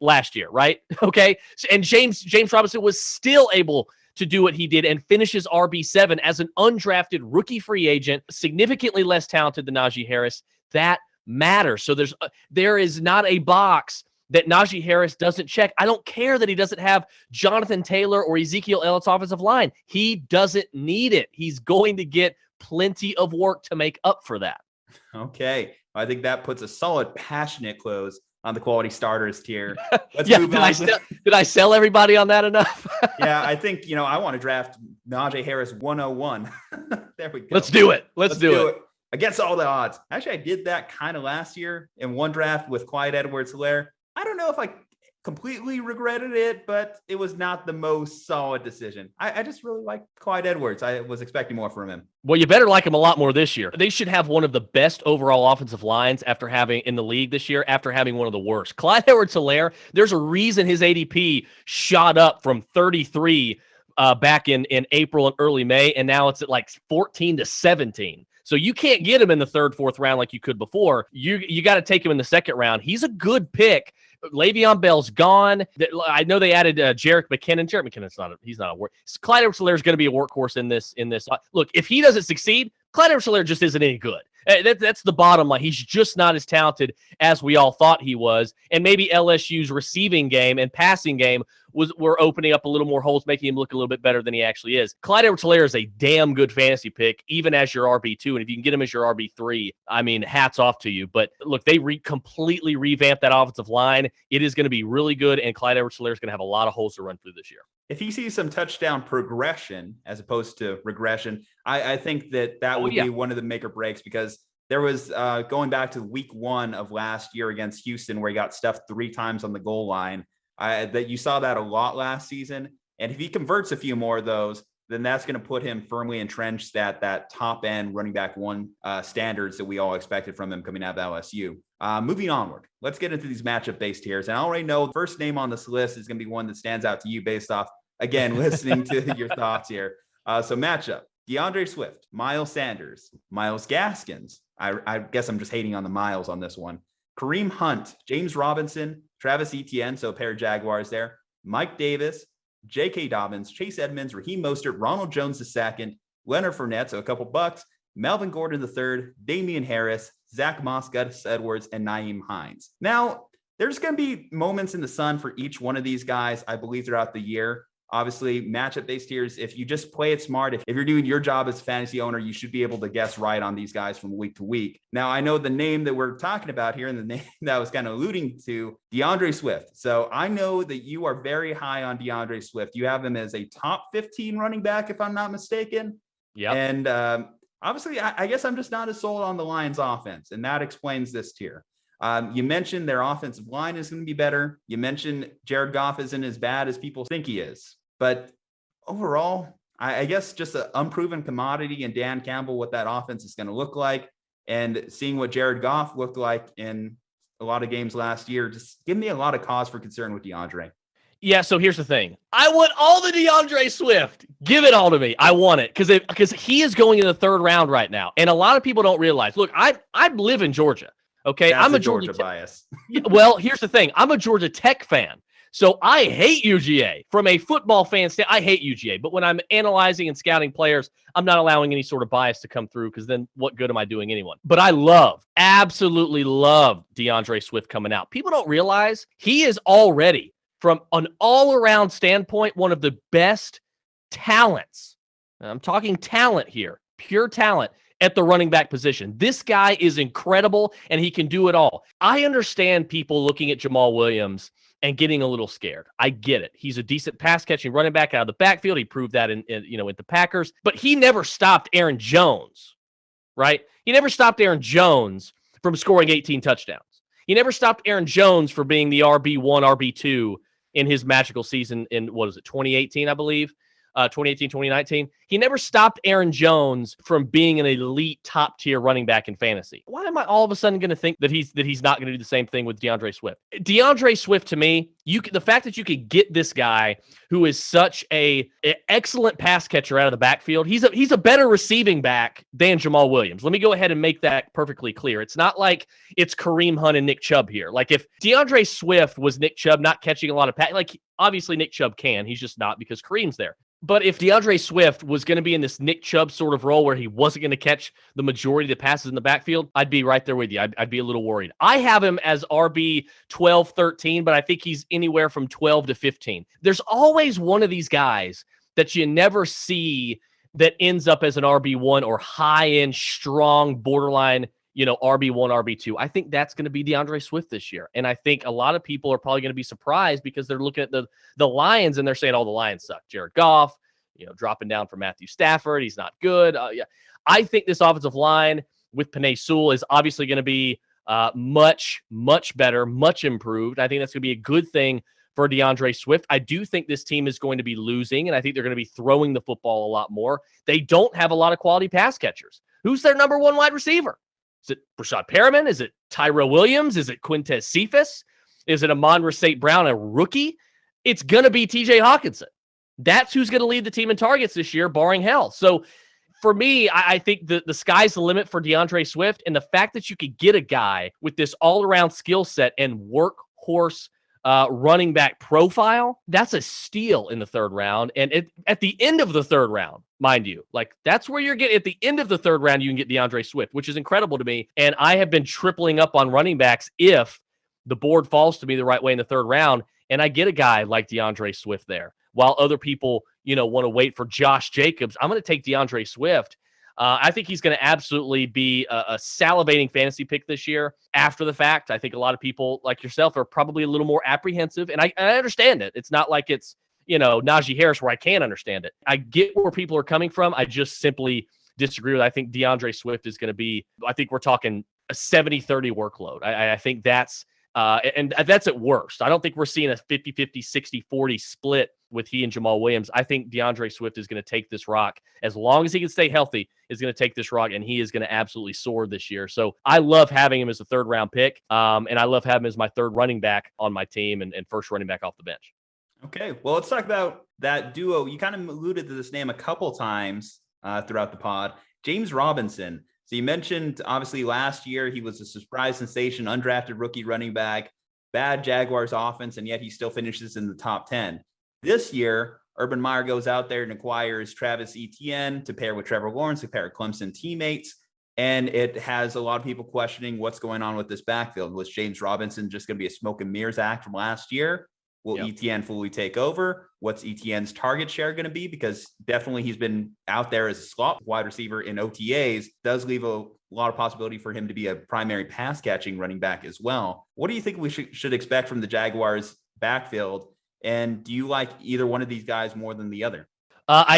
last year, right? Okay. And James Robinson was still able to do what he did and finishes RB7 as an undrafted rookie free agent, significantly less talented than Najee Harris. That matters. So there is not a box that Najee Harris doesn't check. I don't care that he doesn't have Jonathan Taylor or Ezekiel Elliott's offensive line. He doesn't need it. He's going to get plenty of work to make up for that. Okay. I think that puts a solid, passionate close on the quality starters tier. Let's yeah, move on. Did I sell everybody on that enough? Yeah, I think, I want to draft Najee Harris 101. There we go. Let's do it. Let's do it. Against all the odds. Actually, I did that kind of last year in one draft with Clyde Edwards-Helaire. I don't know if I completely regretted it, but it was not the most solid decision. I just really like Clyde Edwards. I was expecting more from him. Well, you better like him a lot more this year. They should have one of the best overall offensive lines in the league this year after having one of the worst. Clyde Edwards-Helaire, there's a reason his ADP shot up from 33 back in April and early May, and now it's at like 14 to 17. So you can't get him in the third, fourth round like you could before. You got to take him in the second round. He's a good pick. Le'Veon Bell's gone. I know they added Jerick McKinnon. Jerick McKinnon's he's not a work. Clyde Edwards-Helaire is going to be a workhorse in this. Look, if he doesn't succeed, Clyde Edwards-Helaire just isn't any good. That's the bottom line. He's just not as talented as we all thought he was. And maybe LSU's receiving game and passing game were opening up a little more holes, making him look a little bit better than he actually is. Clyde Edwards-Helaire is a damn good fantasy pick, even as your RB2. And if you can get him as your RB3, I mean, hats off to you. But look, they completely revamped that offensive line. It is going to be really good, and Clyde Edwards-Helaire is going to have a lot of holes to run through this year. If he sees some touchdown progression as opposed to regression, I think that would be one of the make or breaks, because there was going back to week 1 of last year against Houston where he got stuffed 3 times on the goal line. That you saw that a lot last season. And if he converts a few more of those, then that's going to put him firmly entrenched at that top end running back 1 standards that we all expected from him coming out of LSU. Moving onward, let's get into these matchup based tiers. And I already know the first name on this list is going to be one that stands out to you based off, again, listening to your thoughts here. So matchup, Deandre Swift, Miles Sanders, Myles Gaskins. I guess I'm just hating on the Miles on this one. Kareem Hunt, James Robinson, Travis Etienne, so a pair of Jaguars there. Mike Davis, J.K. Dobbins, Chase Edmonds, Raheem Mostert, Ronald Jones II, Leonard Fournette, so a couple bucks, Melvin Gordon III, Damian Harris, Zach Moss, Gus Edwards, and Nyheim Hines. Now, there's going to be moments in the sun for each one of these guys, I believe, throughout the year. Obviously, matchup-based tiers, if you just play it smart, if you're doing your job as a fantasy owner, you should be able to guess right on these guys from week to week. Now, I know the name that we're talking about here and the name that I was kind of alluding to, DeAndre Swift. So I know that you are very high on DeAndre Swift. You have him as a top 15 running back, if I'm not mistaken. Yeah. And obviously, I guess I'm just not as sold on the Lions offense, and that explains this tier. You mentioned their offensive line is going to be better. You mentioned Jared Goff isn't as bad as people think he is. But overall, I guess just an unproven commodity in Dan Campbell, what that offense is going to look like, and seeing what Jared Goff looked like in a lot of games last year, just give me a lot of cause for concern with DeAndre. Yeah, so here's the thing. I want all the DeAndre Swift. Give it all to me. I want it because he is going in the 3rd round right now. And a lot of people don't realize, look, I live in Georgia. Okay, That's I'm a Georgia bias. Well, here's the thing. I'm a Georgia Tech fan. So I hate UGA. From a football fan standpoint, I hate UGA. But when I'm analyzing and scouting players, I'm not allowing any sort of bias to come through, because then what good am I doing anyone? But I absolutely love DeAndre Swift coming out. People don't realize he is already, from an all-around standpoint, one of the best talents. I'm talking talent here, pure talent at the running back position. This guy is incredible, and he can do it all. I understand people looking at Jamal Williams and getting a little scared. I get it. He's a decent pass catching running back out of the backfield. He proved that in with the Packers, but he never stopped Aaron Jones, right? He never stopped Aaron Jones from scoring 18 touchdowns. He never stopped Aaron Jones for being the RB1, RB2 in his magical season in, 2018, I believe? 2018, 2019. He never stopped Aaron Jones from being an elite top tier running back in fantasy. Why am I all of a sudden going to think that he's not going to do the same thing with DeAndre Swift? DeAndre Swift, to me, the fact that you could get this guy who is such a excellent pass catcher out of the backfield, he's a better receiving back than Jamal Williams. Let me go ahead and make that perfectly clear. It's not like it's Kareem Hunt and Nick Chubb here. Like if DeAndre Swift was Nick Chubb not catching a lot of obviously Nick Chubb can, he's just not because Kareem's there. But if DeAndre Swift was going to be in this Nick Chubb sort of role where he wasn't going to catch the majority of the passes in the backfield, I'd be right there with you. I'd be a little worried. I have him as RB 12, 13, but I think he's anywhere from 12 to 15. There's always one of these guys that you never see that ends up as an RB1 or high-end, strong, borderline, RB1, RB2. I think that's going to be DeAndre Swift this year. And I think a lot of people are probably going to be surprised because they're looking at the Lions and they're saying, oh, the Lions suck. Jared Goff, dropping down for Matthew Stafford. He's not good. I think this offensive line with Penei Sewell is obviously going to be much, much better, much improved. I think that's going to be a good thing for DeAndre Swift. I do think this team is going to be losing, and I think they're going to be throwing the football a lot more. They don't have a lot of quality pass catchers. Who's their number one wide receiver? Is it Rashad Perriman? Is it Tyrell Williams? Is it Quintez Cephas? Is it Amon-Ra St. Brown, a rookie? It's going to be TJ Hawkinson. That's who's going to lead the team in targets this year, barring hell. So for me, I think the sky's the limit for DeAndre Swift. And the fact that you could get a guy with this all-around skill set and workhorse running back profile, that's a steal in the third round. And at the end of the third round, mind you, like that's where you're getting at the end of the third round, you can get DeAndre Swift, which is incredible to me. And I have been tripling up on running backs if the board falls to me the right way in the third round. And I get a guy like DeAndre Swift there while other people, want to wait for Josh Jacobs. I'm going to take DeAndre Swift. I think he's going to absolutely be a salivating fantasy pick this year after the fact. I think a lot of people like yourself are probably a little more apprehensive, and I understand it. It's not like it's, Najee Harris where I can't understand it. I get where people are coming from. I just simply disagree with it. I think DeAndre Swift is going to be, I think we're talking a 70-30 workload. I think that's, and that's at worst. I don't think we're seeing a 50-50, 60-40 split with he and Jamal Williams. I think DeAndre Swift is going to take this rock. As long as he can stay healthy, is going to take this rock, and he is going to absolutely soar this year. So I love having him as a third-round pick, and I love having him as my third running back on my team and first running back off the bench. Okay, well, let's talk about that duo. You kind of alluded to this name a couple times throughout the pod. James Robinson. So you mentioned, obviously, last year he was a surprise sensation, undrafted rookie running back, bad Jaguars offense, and yet he still finishes in the top 10. This year, Urban Meyer goes out there and acquires Travis Etienne to pair with Trevor Lawrence, to pair with Clemson teammates, and it has a lot of people questioning what's going on with this backfield. Was James Robinson just going to be a smoke and mirrors act from last year? Will Etienne fully take over? What's Etienne's target share going to be? Because definitely he's been out there as a slot wide receiver in OTAs. Does leave a lot of possibility for him to be a primary pass catching running back as well. What do you think we should expect from the Jaguars backfield? And do you like either one of these guys more than the other?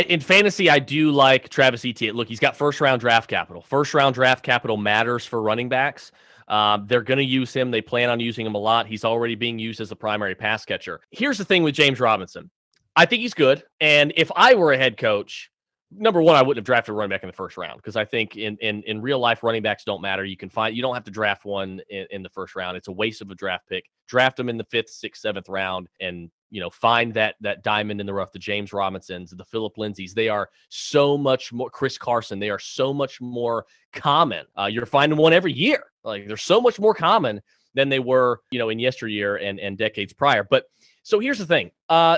In fantasy, I do like Travis Etienne. Look, he's got first-round draft capital. First-round draft capital matters for running backs. They're going to use him. They plan on using him a lot. He's already being used as a primary pass catcher. Here's the thing with James Robinson. I think he's good. And if I were a head coach, number one, I wouldn't have drafted a running back in the first round because I think in real life, running backs don't matter. You don't have to draft one in the first round. It's a waste of a draft pick. Draft them in the 5th, 6th, 7th round and find that diamond in the rough, the James Robinsons, the Phillip Lindsays. They are so much more, Chris Carson, they are so much more common. You're finding one every year. Like they're so much more common than they were, in yesteryear and decades prior. But so here's the thing.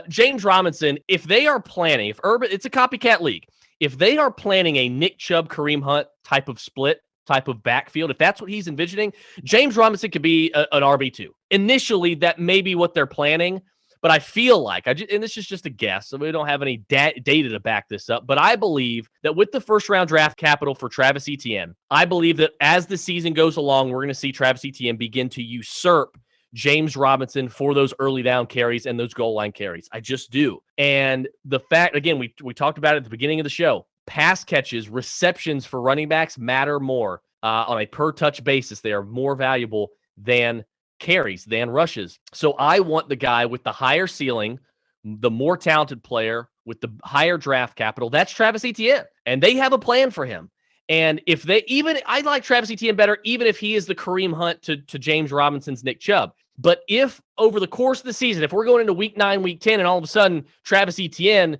James Robinson, if they are planning, it's a copycat league. If they are planning a Nick Chubb, Kareem Hunt type of split, type of backfield, if that's what he's envisioning, James Robinson could be an RB2. Initially, that may be what they're planning. But I feel like, and this is just a guess, so we don't have any data to back this up, but I believe that with the first-round draft capital for Travis Etienne, I believe that as the season goes along, we're going to see Travis Etienne begin to usurp James Robinson for those early down carries and those goal line carries. I just do. And the fact, again, we talked about it at the beginning of the show, pass catches, receptions for running backs matter more on a per touch basis. They are more valuable than carries, than rushes. So I want the guy with the higher ceiling, the more talented player with the higher draft capital. That's Travis Etienne. And they have a plan for him. And if they I like Travis Etienne better, even if he is the Kareem Hunt to James Robinson's Nick Chubb. But if over the course of the season, if we're going into week 9, week 10, and all of a sudden Travis Etienne,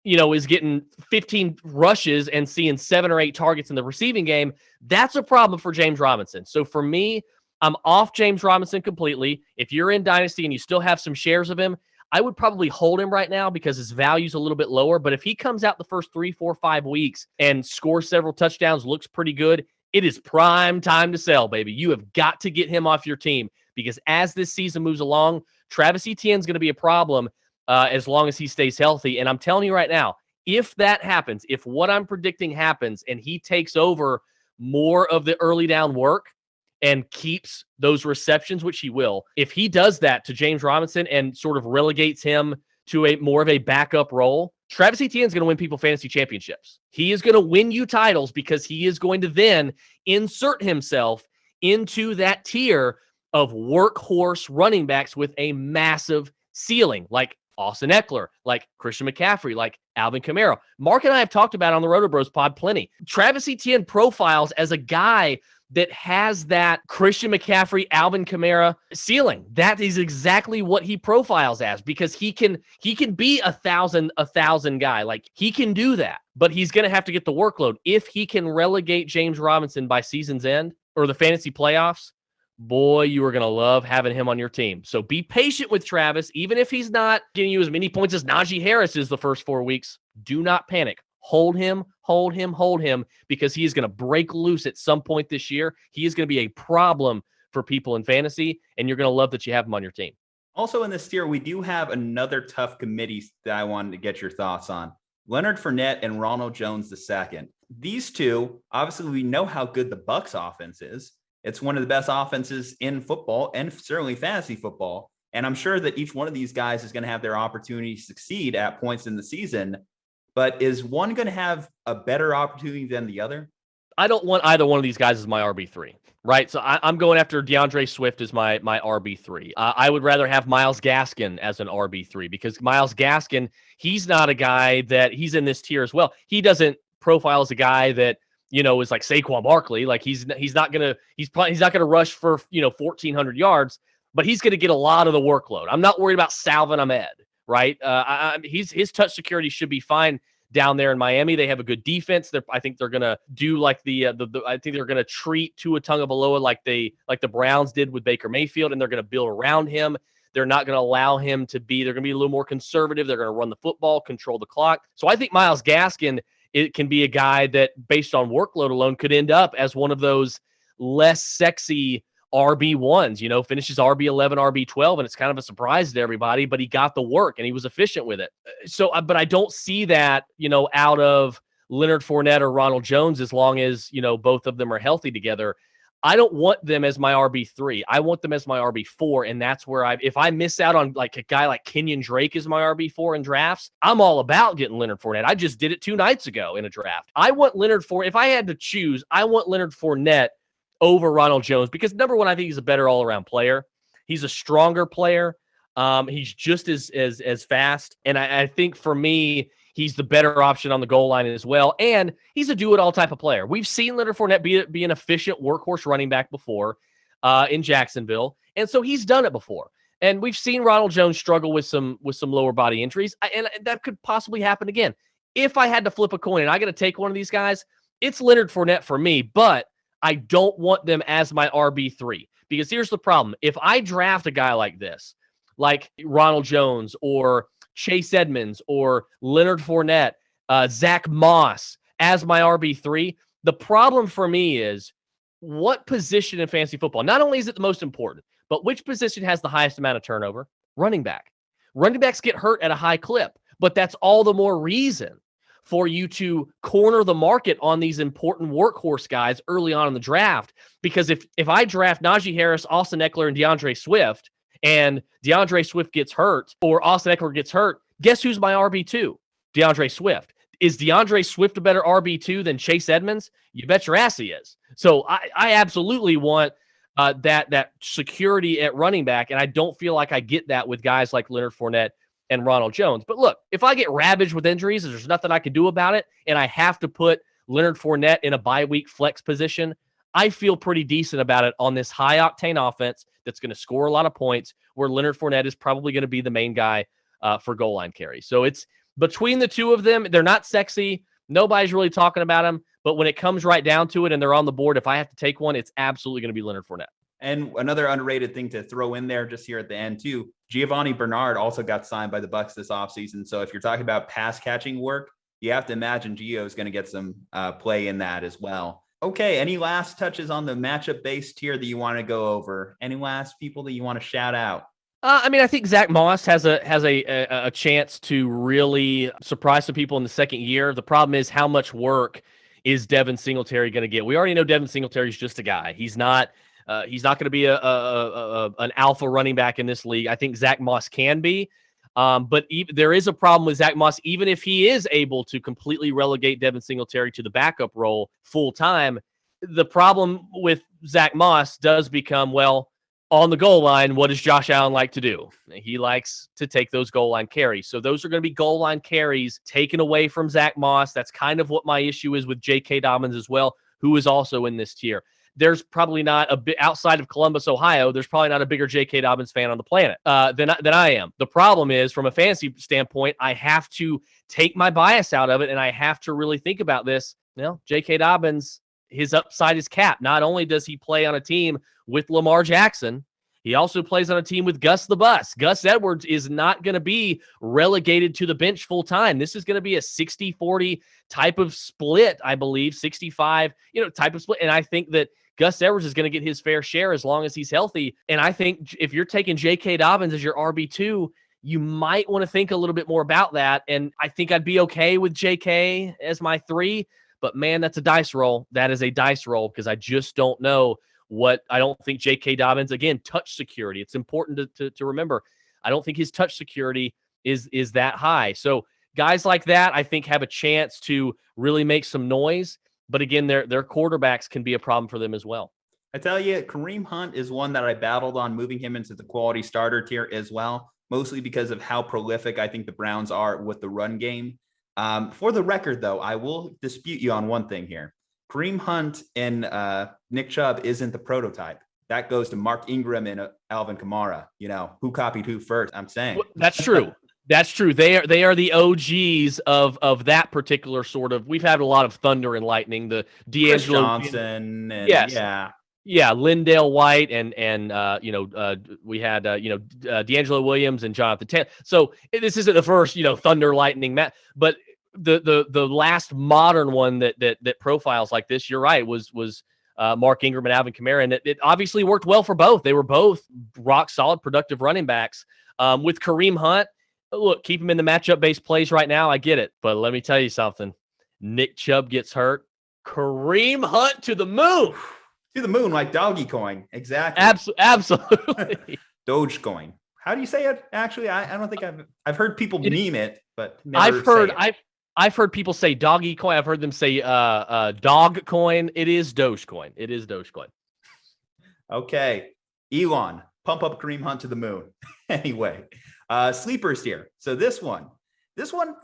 is getting 15 rushes and seeing 7 or 8 targets in the receiving game, that's a problem for James Robinson. So for me, I'm off James Robinson completely. If you're in Dynasty and you still have some shares of him, I would probably hold him right now because his value's a little bit lower. But if he comes out the first 3, 4, 5 weeks and scores several touchdowns, looks pretty good, it is prime time to sell, baby. You have got to get him off your team because as this season moves along, Travis Etienne's going to be a problem as long as he stays healthy. And I'm telling you right now, if that happens, if what I'm predicting happens and he takes over more of the early down work and keeps those receptions, which he will, if he does that to James Robinson and sort of relegates him to a more of a backup role, Travis Etienne is going to win people fantasy championships. He is going to win you titles because he is going to then insert himself into that tier of workhorse running backs with a massive ceiling, like Austin Eckler, like Christian McCaffrey, like Alvin Kamara. Mark and I have talked about it on the Roto Bros pod plenty. Travis Etienne profiles as a guy that has that Christian McCaffrey, Alvin Kamara ceiling. That is exactly what he profiles as because he can be a thousand guy. Like he can do that, but he's going to have to get the workload. If he can relegate James Robinson by season's end or the fantasy playoffs, boy, you are going to love having him on your team. So be patient with Travis. Even if he's not getting you as many points as Najee Harris is the first 4 weeks, do not panic. Hold him, because he is going to break loose at some point this year. He is going to be a problem for people in fantasy, and you're going to love that you have him on your team. Also in this tier, we do have another tough committee that I wanted to get your thoughts on. Leonard Fournette and Ronald Jones II. These two, obviously we know how good the Bucs offense is. It's one of the best offenses in football and certainly fantasy football. And I'm sure that each one of these guys is going to have their opportunity to succeed at points in the season. But is one going to have a better opportunity than the other? I don't want either one of these guys as my RB3, right? So I'm going after DeAndre Swift as my RB3. I would rather have Myles Gaskin as an RB3 because Myles Gaskin, he's not a guy that he's in this tier as well. He doesn't profile as a guy that, is like Saquon Barkley. Like he's not going to rush for, 1,400 yards, but he's going to get a lot of the workload. I'm not worried about Salvin Ahmed. Right. His touch security should be fine down there in Miami. They have a good defense. I think they're going to do like I think they're going to treat Tua Tagovailoa like the Browns did with Baker Mayfield, and they're going to build around him. They're not going to allow him they're going to be a little more conservative. They're going to run the football, control the clock. So I think Myles Gaskin, it can be a guy that based on workload alone could end up as one of those less sexy RB1s, finishes RB11, RB12, and it's kind of a surprise to everybody, but he got the work and he was efficient with it. So, but I don't see that, out of Leonard Fournette or Ronald Jones as long as, both of them are healthy together. I don't want them as my RB3. I want them as my RB4, and that's where if I miss out on like a guy like Kenyon Drake as my RB4 in drafts, I'm all about getting Leonard Fournette. I just did it 2 nights ago in a draft. I want Leonard Fournette. If I had to choose, I want Leonard Fournette over Ronald Jones because number one, I think he's a better all-around player. He's a stronger player. He's just as fast. And I think for me, he's the better option on the goal line as well. And he's a do-it-all type of player. We've seen Leonard Fournette be an efficient workhorse running back before in Jacksonville. And so he's done it before. And we've seen Ronald Jones struggle with some lower body injuries. And that could possibly happen again. If I had to flip a coin and I got to take one of these guys, it's Leonard Fournette for me. But I don't want them as my RB3 because here's the problem. If I draft a guy like this, like Ronald Jones or Chase Edmonds or Leonard Fournette, Zach Moss as my RB3, the problem for me is what position in fantasy football, not only is it the most important, but which position has the highest amount of turnover? Running back. Running backs get hurt at a high clip, but that's all the more reason for you to corner the market on these important workhorse guys early on in the draft. Because if I draft Najee Harris, Austin Eckler, and DeAndre Swift, and DeAndre Swift gets hurt or Austin Eckler gets hurt, guess who's my RB2? DeAndre Swift. Is DeAndre Swift a better RB2 than Chase Edmonds? You bet your ass he is. So I absolutely want that security at running back, and I don't feel like I get that with guys like Leonard Fournette and Ronald Jones. But look, if I get ravaged with injuries, there's nothing I can do about it, and I have to put Leonard Fournette in a bye-week flex position, I feel pretty decent about it on this high-octane offense that's going to score a lot of points, where Leonard Fournette is probably going to be the main guy for goal line carry. So it's between the two of them. They're not sexy. Nobody's really talking about them. But when it comes right down to it and they're on the board, if I have to take one, it's absolutely going to be Leonard Fournette. And another underrated thing to throw in there just here at the end too, Giovanni Bernard also got signed by the Bucs this offseason. So if you're talking about pass catching work, you have to imagine Gio is going to get some play in that as well. Okay, any last touches on the matchup-based tier that you want to go over? Any last people that you want to shout out? I mean, I think Zach Moss has a chance to really surprise some people in the second year. The problem is, how much work is Devin Singletary going to get? We already know Devin Singletary is just a guy. He's not going to be an alpha running back in this league. I think Zach Moss can be. But there is a problem with Zach Moss, even if he is able to completely relegate Devin Singletary to the backup role full time. The problem with Zach Moss does become, well, on the goal line, what does Josh Allen like to do? He likes to take those goal line carries. So those are going to be goal line carries taken away from Zach Moss. That's kind of what my issue is with J.K. Dobbins as well, who is also in this tier. There's probably not a bit outside of Columbus, Ohio. There's probably not a bigger J.K. Dobbins fan on the planet than I am. The problem is, from a fantasy standpoint, I have to take my bias out of it, and I have to really think about this. J.K. Dobbins, his upside is capped. Not only does he play on a team with Lamar Jackson, he also plays on a team with Gus the Bus. Gus Edwards is not going to be relegated to the bench full time. This is going to be a 60-40 type of split, I believe, 65, type of split. And I think that Gus Edwards is going to get his fair share as long as he's healthy. And I think if you're taking J.K. Dobbins as your RB2, you might want to think a little bit more about that. And I think I'd be okay with J.K. as my 3. But, man, that's a dice roll. That is a dice roll because I just don't know I don't think J.K. Dobbins, again, touch security. It's important to remember. I don't think his touch security is that high. So guys like that, I think, have a chance to really make some noise. But again, their quarterbacks can be a problem for them as well. I tell you, Kareem Hunt is one that I battled on moving him into the quality starter tier as well, mostly because of how prolific I think the Browns are with the run game. For the record, though, I will dispute you on one thing here. Kareem Hunt and Nick Chubb isn't the prototype. That goes to Mark Ingram and Alvin Kamara. Who copied who first? I'm saying. That's true. That's true. They are the OGs of that particular sort of. We've had a lot of thunder and lightning. The D'Angelo Johnson. And, yes. Yeah. Lindale White and we had D'Angelo Williams and Jonathan Taylor. So this isn't the first thunder lightning match, but the last modern one that profiles like this, you're right, was Mark Ingram and Alvin Kamara, and it obviously worked well for both. They were both rock solid, productive running backs. With Kareem Hunt, look, keep him in the matchup-based plays right now. I get it, but let me tell you something. Nick Chubb gets hurt. Kareem Hunt to the moon. To the moon, like doggy coin. Exactly. Absolutely. Dogecoin. How do you say it? Actually, I don't think I've heard people meme it, but never I've heard people say doggy coin. I've heard them say dog coin. It is Dogecoin. It is Dogecoin. Okay. Elon, pump up Kareem Hunt to the moon. Anyway, sleepers here. So this one,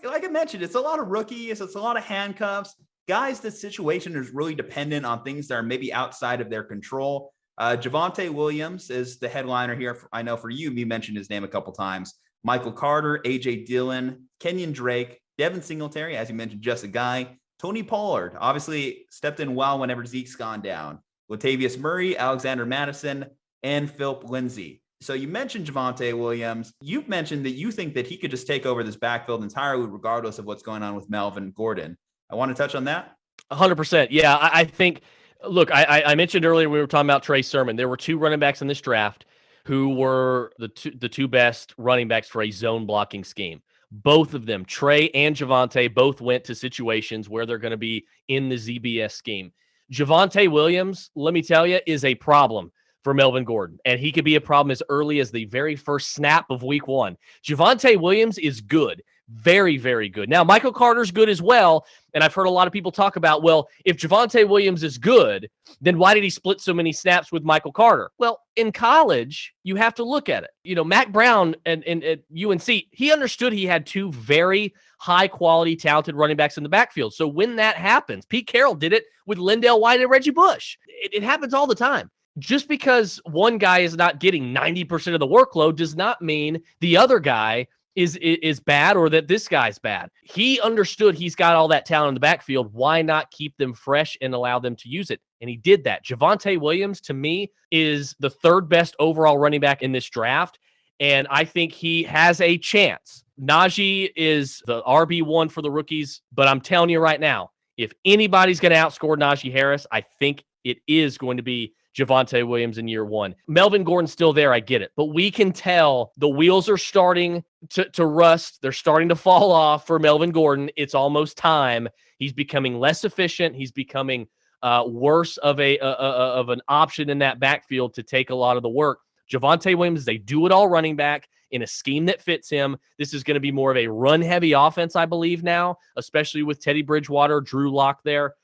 like I mentioned, it's a lot of rookies. It's a lot of handcuffs. Guys, this situation is really dependent on things that are maybe outside of their control. Javonte Williams is the headliner here. I know for you mentioned his name a couple times. Michael Carter, A.J. Dillon, Kenyon Drake, Devin Singletary, as you mentioned, just a guy. Tony Pollard, obviously stepped in well whenever Zeke's gone down. Latavius Murray, Alexander Madison, and Philip Lindsay. So you mentioned Javonte Williams. You've mentioned that you think that he could just take over this backfield entirely regardless of what's going on with Melvin Gordon. I want to touch on that. 100%. Yeah, I think, look, I mentioned earlier we were talking about Trey Sermon. There were 2 running backs in this draft who were the two best running backs for a zone blocking scheme. Both of them, Trey and Javonte, both went to situations where they're going to be in the ZBS scheme. Javonte Williams, let me tell you, is a problem for Melvin Gordon, and he could be a problem as early as the very first snap of week 1. Javonte Williams is good. Very, very good. Now, Michael Carter's good as well, and I've heard a lot of people talk about, well, if Javonte Williams is good, then why did he split so many snaps with Michael Carter? Well, in college, you have to look at it. You know, Mac Brown and at UNC, he understood he had 2 very high-quality, talented running backs in the backfield. So when that happens, Pete Carroll did it with Lindell White and Reggie Bush. It happens all the time. Just because one guy is not getting 90% of the workload does not mean the other guy is bad or that this guy's bad. He understood he's got all that talent in the backfield. Why not keep them fresh and allow them to use it? And he did that. Javonte Williams, to me, is the 3rd best overall running back in this draft, and I think he has a chance. Najee is the RB1 for the rookies, but I'm telling you right now, if anybody's going to outscore Najee Harris, I think it is going to be Javonte Williams in year 1. Melvin Gordon's still there, I get it. But we can tell the wheels are starting to rust. They're starting to fall off for Melvin Gordon. It's almost time. He's becoming less efficient. He's becoming worse of an option in that backfield to take a lot of the work. Javonte Williams is a do-it-all running back in a scheme that fits him. This is going to be more of a run-heavy offense, I believe now, especially with Teddy Bridgewater, Drew Lock there.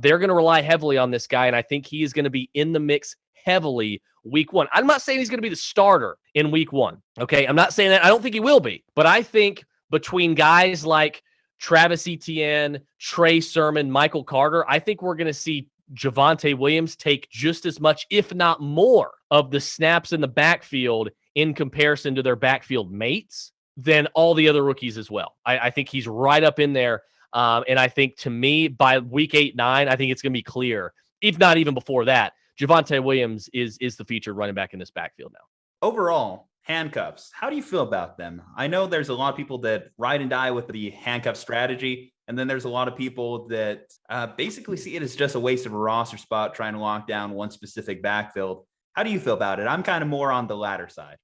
They're going to rely heavily on this guy, and I think he is going to be in the mix heavily week 1. I'm not saying he's going to be the starter in week 1, okay? I'm not saying that. I don't think he will be. But I think between guys like Travis Etienne, Trey Sermon, Michael Carter, I think we're going to see Javonte Williams take just as much, if not more, of the snaps in the backfield in comparison to their backfield mates than all the other rookies as well. I think he's right up in there. And I think, to me, by week 8-9, I think it's going to be clear, if not even before that, Javonte Williams is the featured running back in this backfield now. Overall, handcuffs, how do you feel about them? I know there's a lot of people that ride and die with the handcuff strategy, and then there's a lot of people that basically see it as just a waste of a roster spot trying to lock down one specific backfield. How do you feel about it? I'm kind of more on the latter side.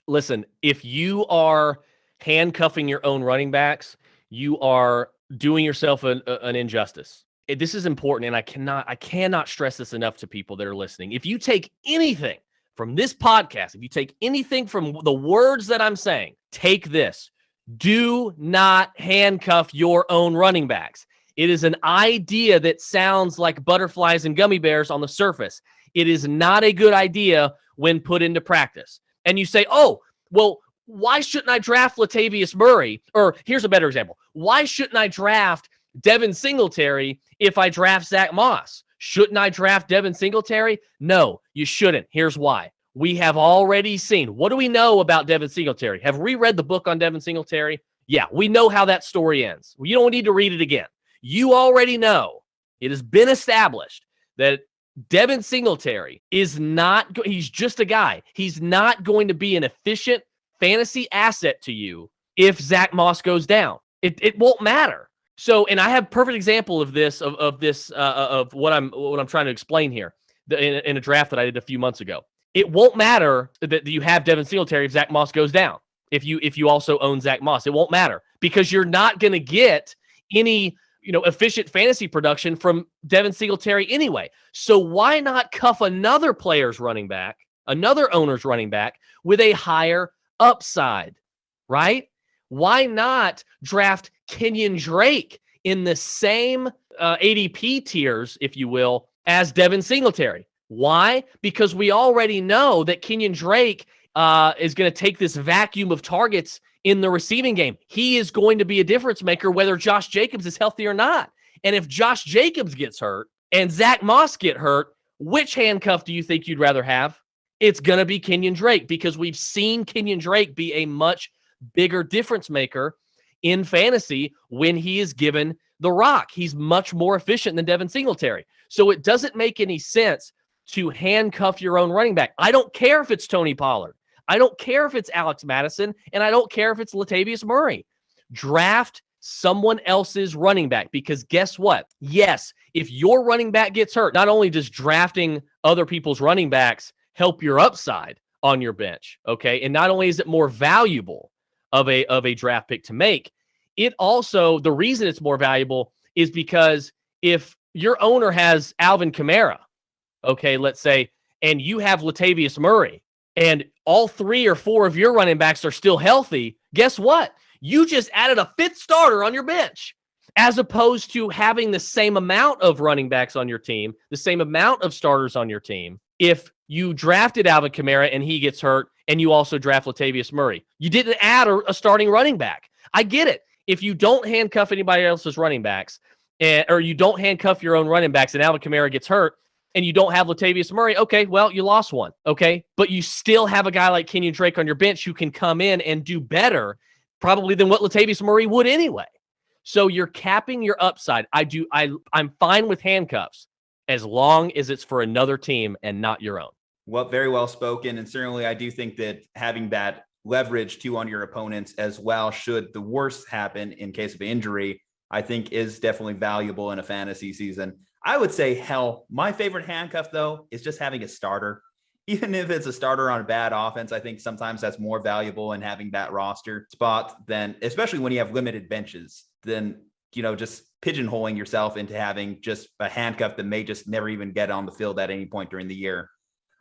Listen, if you are handcuffing your own running backs, you are doing yourself an injustice. This is important, and I cannot stress this enough to people that are listening. If you take anything from this podcast, if you take anything from the words that I'm saying, take this. Do not handcuff your own running backs. It is an idea that sounds like butterflies and gummy bears on the surface. It is not a good idea when put into practice. And you say, oh, well, why shouldn't I draft Latavius Murray? Or here's a better example. Why shouldn't I draft Devin Singletary if I draft Zach Moss? Shouldn't I draft Devin Singletary? No, you shouldn't. Here's why. We have already seen. What do we know about Devin Singletary? Have we read the book on Devin Singletary? Yeah, we know how that story ends. You don't need to read it again. You already know. It has been established that Devin Singletary is not, he's just a guy. He's not going to be an efficient fantasy asset to you if Zach Moss goes down. It won't matter. So, and I have a perfect example of this, of what I'm trying to explain here in a draft that I did a few months ago. It won't matter that you have Devin Singletary if Zach Moss goes down. If you also own Zach Moss, it won't matter because you're not going to get any efficient fantasy production from Devin Singletary anyway. So why not cuff another player's running back, another owner's running back with a higher upside, right? Why not draft Kenyon Drake in the same ADP tiers, if you will, as Devin Singletary? Why? Because we already know that Kenyon Drake is going to take this vacuum of targets in the receiving game. He is going to be a difference maker whether Josh Jacobs is healthy or not. And if Josh Jacobs gets hurt and Zach Moss get hurt, which handcuff do you think you'd rather have? It's going to be Kenyon Drake because we've seen Kenyon Drake be a much bigger difference maker in fantasy when he is given the rock. He's much more efficient than Devin Singletary. So it doesn't make any sense to handcuff your own running back. I don't care if it's Tony Pollard. I don't care if it's Alex Madison, and I don't care if it's Latavius Murray. Draft someone else's running back because guess what? Yes, if your running back gets hurt, not only does drafting other people's running backs help your upside on your bench, okay? And not only is it more valuable of a draft pick to make, it also, the reason it's more valuable is because if your owner has Alvin Kamara, okay, let's say, and you have Latavius Murray, and all 3 or 4 of your running backs are still healthy, guess what? You just added a 5th starter on your bench, as opposed to having the same amount of running backs on your team, the same amount of starters on your team. If you drafted Alvin Kamara and he gets hurt, and you also draft Latavius Murray, you didn't add a starting running back. I get it. If you don't handcuff anybody else's running backs, or you don't handcuff your own running backs, and Alvin Kamara gets hurt, and you don't have Latavius Murray, okay, well, you lost one, okay? But you still have a guy like Kenyon Drake on your bench who can come in and do better probably than what Latavius Murray would anyway. So you're capping your upside. I'm fine with handcuffs as long as it's for another team and not your own. Well, very well spoken. And certainly I do think that having that leverage too on your opponents as well, should the worst happen in case of injury, I think is definitely valuable in a fantasy season. I would say, hell, my favorite handcuff, though, is just having a starter. Even if it's a starter on a bad offense, I think sometimes that's more valuable in having that roster spot than, especially when you have limited benches, than, just pigeonholing yourself into having just a handcuff that may just never even get on the field at any point during the year.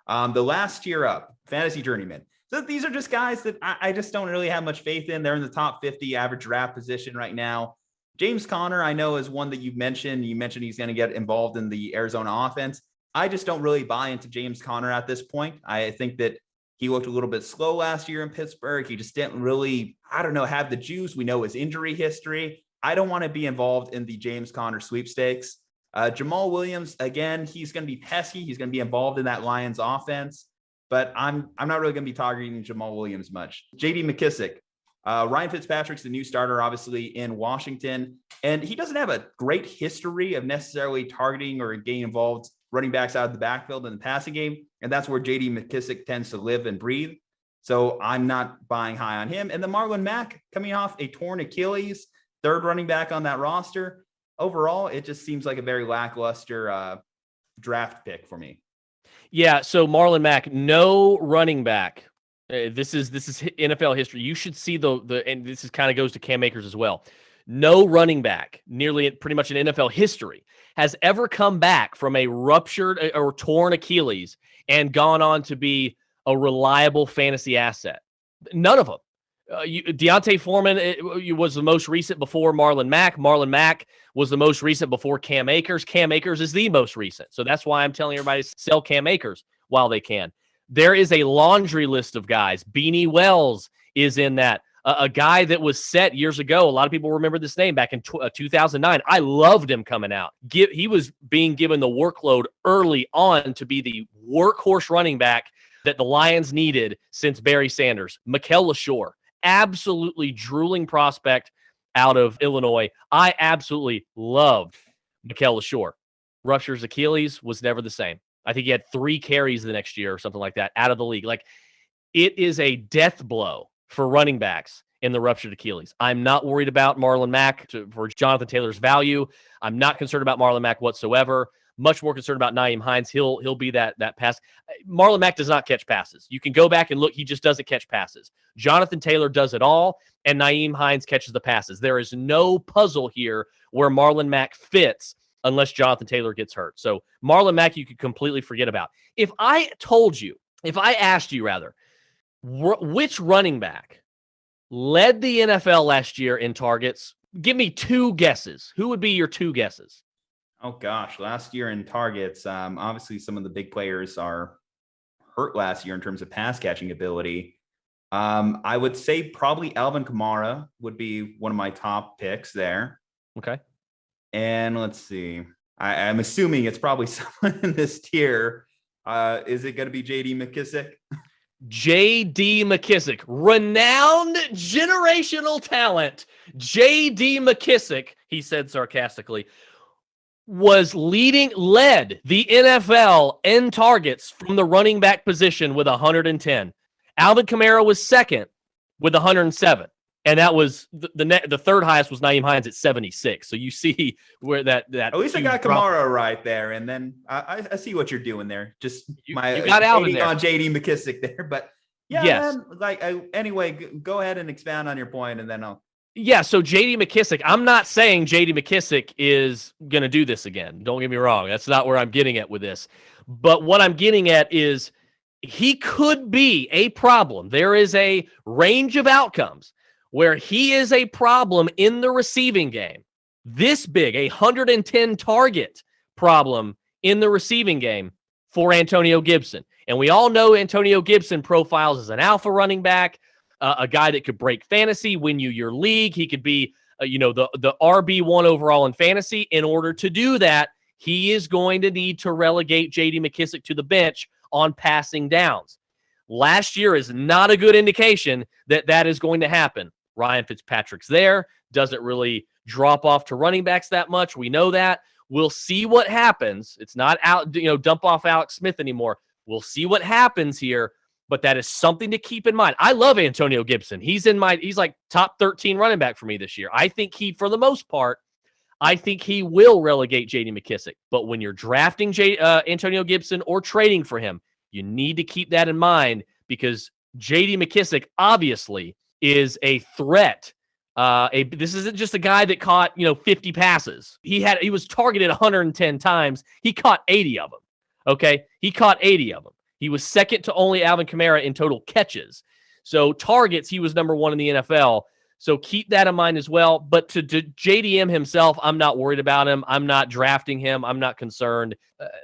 The last tier up, fantasy journeyman. So these are just guys that I just don't really have much faith in. They're in the top 50 average draft position right now. James Conner, I know, is one that you mentioned. You mentioned he's going to get involved in the Arizona offense. I just don't really buy into James Conner at this point. I think that he looked a little bit slow last year in Pittsburgh. He just didn't really, have the juice. We know his injury history. I don't want to be involved in the James Conner sweepstakes. Jamal Williams, again, he's going to be pesky. He's going to be involved in that Lions offense, but I'm not really going to be targeting Jamal Williams much. JD McKissick. Ryan Fitzpatrick's the new starter, obviously, in Washington, and he doesn't have a great history of necessarily targeting or getting involved running backs out of the backfield in the passing game, and that's where JD McKissick tends to live and breathe. So I'm not buying high on him. And then Marlon Mack, coming off a torn Achilles, 3rd running back on that roster. Overall, it just seems like a very lackluster draft pick for me. Yeah, so Marlon Mack, no running back. This is NFL history. You should see the and this is kind of goes to Cam Akers as well. No running back, nearly pretty much in NFL history, has ever come back from a ruptured or torn Achilles and gone on to be a reliable fantasy asset. None of them. Deontay Foreman was the most recent before Marlon Mack. Marlon Mack was the most recent before Cam Akers. Cam Akers is the most recent. So that's why I'm telling everybody to sell Cam Akers while they can. There is a laundry list of guys. Beanie Wells is in that. A guy that was set years ago. A lot of people remember this name back in 2009. I loved him coming out. He was being given the workload early on to be the workhorse running back that the Lions needed since Barry Sanders. Mikel LaShore, absolutely drooling prospect out of Illinois. I absolutely loved Mikel LaShore. Ruptures Achilles, was never the same. I think he had 3 carries the next year or something like that out of the league. Like, it is a death blow for running backs in the ruptured Achilles. I'm not worried about Marlon Mack for Jonathan Taylor's value. I'm not concerned about Marlon Mack whatsoever. Much more concerned about Nyheim Hines. He'll be that pass. Marlon Mack does not catch passes. You can go back and look. He just doesn't catch passes. Jonathan Taylor does it all, and Nyheim Hines catches the passes. There is no puzzle here where Marlon Mack fits unless Jonathan Taylor gets hurt. So Marlon Mack, you could completely forget about. If I asked you rather, which running back led the NFL last year in targets, give me 2 guesses. Who would be your 2 guesses? Oh, gosh. Last year in targets, obviously some of the big players are hurt last year in terms of pass catching ability. I would say probably Alvin Kamara would be one of my top picks there. Okay. And let's see. I'm assuming it's probably someone in this tier. Is it going to be JD McKissick? J.D. McKissick, renowned generational talent. J.D. McKissick, he said sarcastically, led the NFL in targets from the running back position with 110. Alvin Kamara was second with 107. And that was the third highest was Nyheim Hines at 76. So you see where that at least I got Kamara right there, and then I see what you're doing there. Just you got Alvin there on JD McKissick there, but yeah. Yes. Man, anyway, go ahead and expand on your point, and then I'll. Yeah, so JD McKissick, I'm not saying JD McKissick is going to do this again. Don't get me wrong. That's not where I'm getting at with this. But what I'm getting at is he could be a problem. There is a range of outcomes where he is a problem in the receiving game. This big, a 110 target problem in the receiving game for Antonio Gibson. And we all know Antonio Gibson profiles as an alpha running back, a guy that could break fantasy, win you your league. He could be, the RB1 overall in fantasy. In order to do that, he is going to need to relegate J.D. McKissick to the bench on passing downs. Last year is not a good indication that that is going to happen. Ryan Fitzpatrick's there, doesn't really drop off to running backs that much. We know that. We'll see what happens. It's not out, dump off Alex Smith anymore. We'll see what happens here, but that is something to keep in mind. I love Antonio Gibson. He's like top 13 running back for me this year. I think for the most part, I think he will relegate J.D. McKissick. But when you're drafting Antonio Gibson or trading for him, you need to keep that in mind because J.D. McKissick obviously is a threat. This isn't just a guy that caught 50 passes. He was targeted 110 times. He caught 80 of them. Okay, he caught 80 of them. He was second to only Alvin Kamara in total catches. So targets, he was number one in the NFL. So keep that in mind as well. But to JDM himself, I'm not worried about him. I'm not drafting him. I'm not concerned.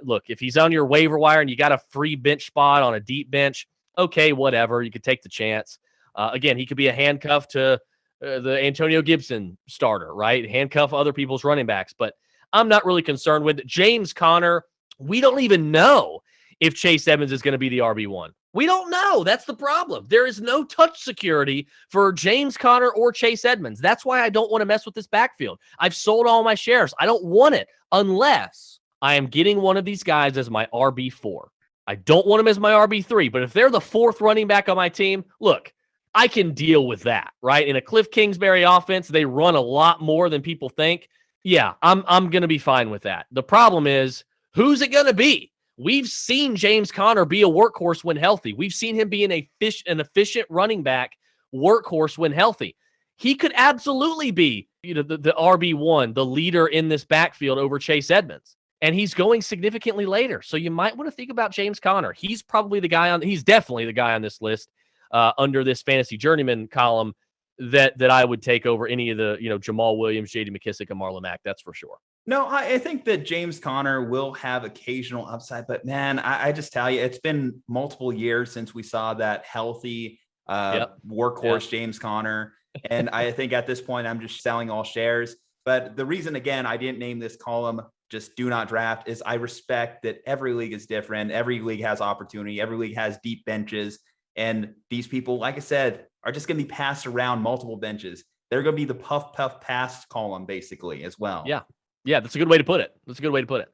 Look, if he's on your waiver wire and you got a free bench spot on a deep bench, okay, whatever. You could take the chance. Again, he could be a handcuff to the Antonio Gibson starter, right? Handcuff other people's running backs. But I'm not really concerned with it. James Conner, we don't even know if Chase Edmonds is going to be the RB1. We don't know. That's the problem. There is no touch security for James Conner or Chase Edmonds. That's why I don't want to mess with this backfield. I've sold all my shares. I don't want it unless I am getting one of these guys as my RB4. I don't want him as my RB3, but if they're the fourth running back on my team, look, I can deal with that, right? In a Cliff Kingsbury offense, they run a lot more than people think. Yeah, I'm going to be fine with that. The problem is, who's it going to be? We've seen James Conner be a workhorse when healthy. We've seen him be an efficient running back workhorse when healthy. He could absolutely be the RB1, the leader in this backfield over Chase Edmonds. And he's going significantly later. So you might want to think about James Conner. He's definitely the guy on this list under this fantasy journeyman column that I would take over any of the, Jamal Williams, J.D. McKissick, and Marlon Mack. That's for sure. No, I think that James Conner will have occasional upside, but man, I just tell you, it's been multiple years since we saw that healthy workhorse James Conner. And I think at this point, I'm just selling all shares. But the reason, again, I didn't name this column, just do not draft, is I respect that every league is different. Every league has opportunity. Every league has deep benches. And these people, like I said, are just going to be passed around multiple benches. They're going to be the puff pass column, basically, as well. Yeah, that's a good way to put it.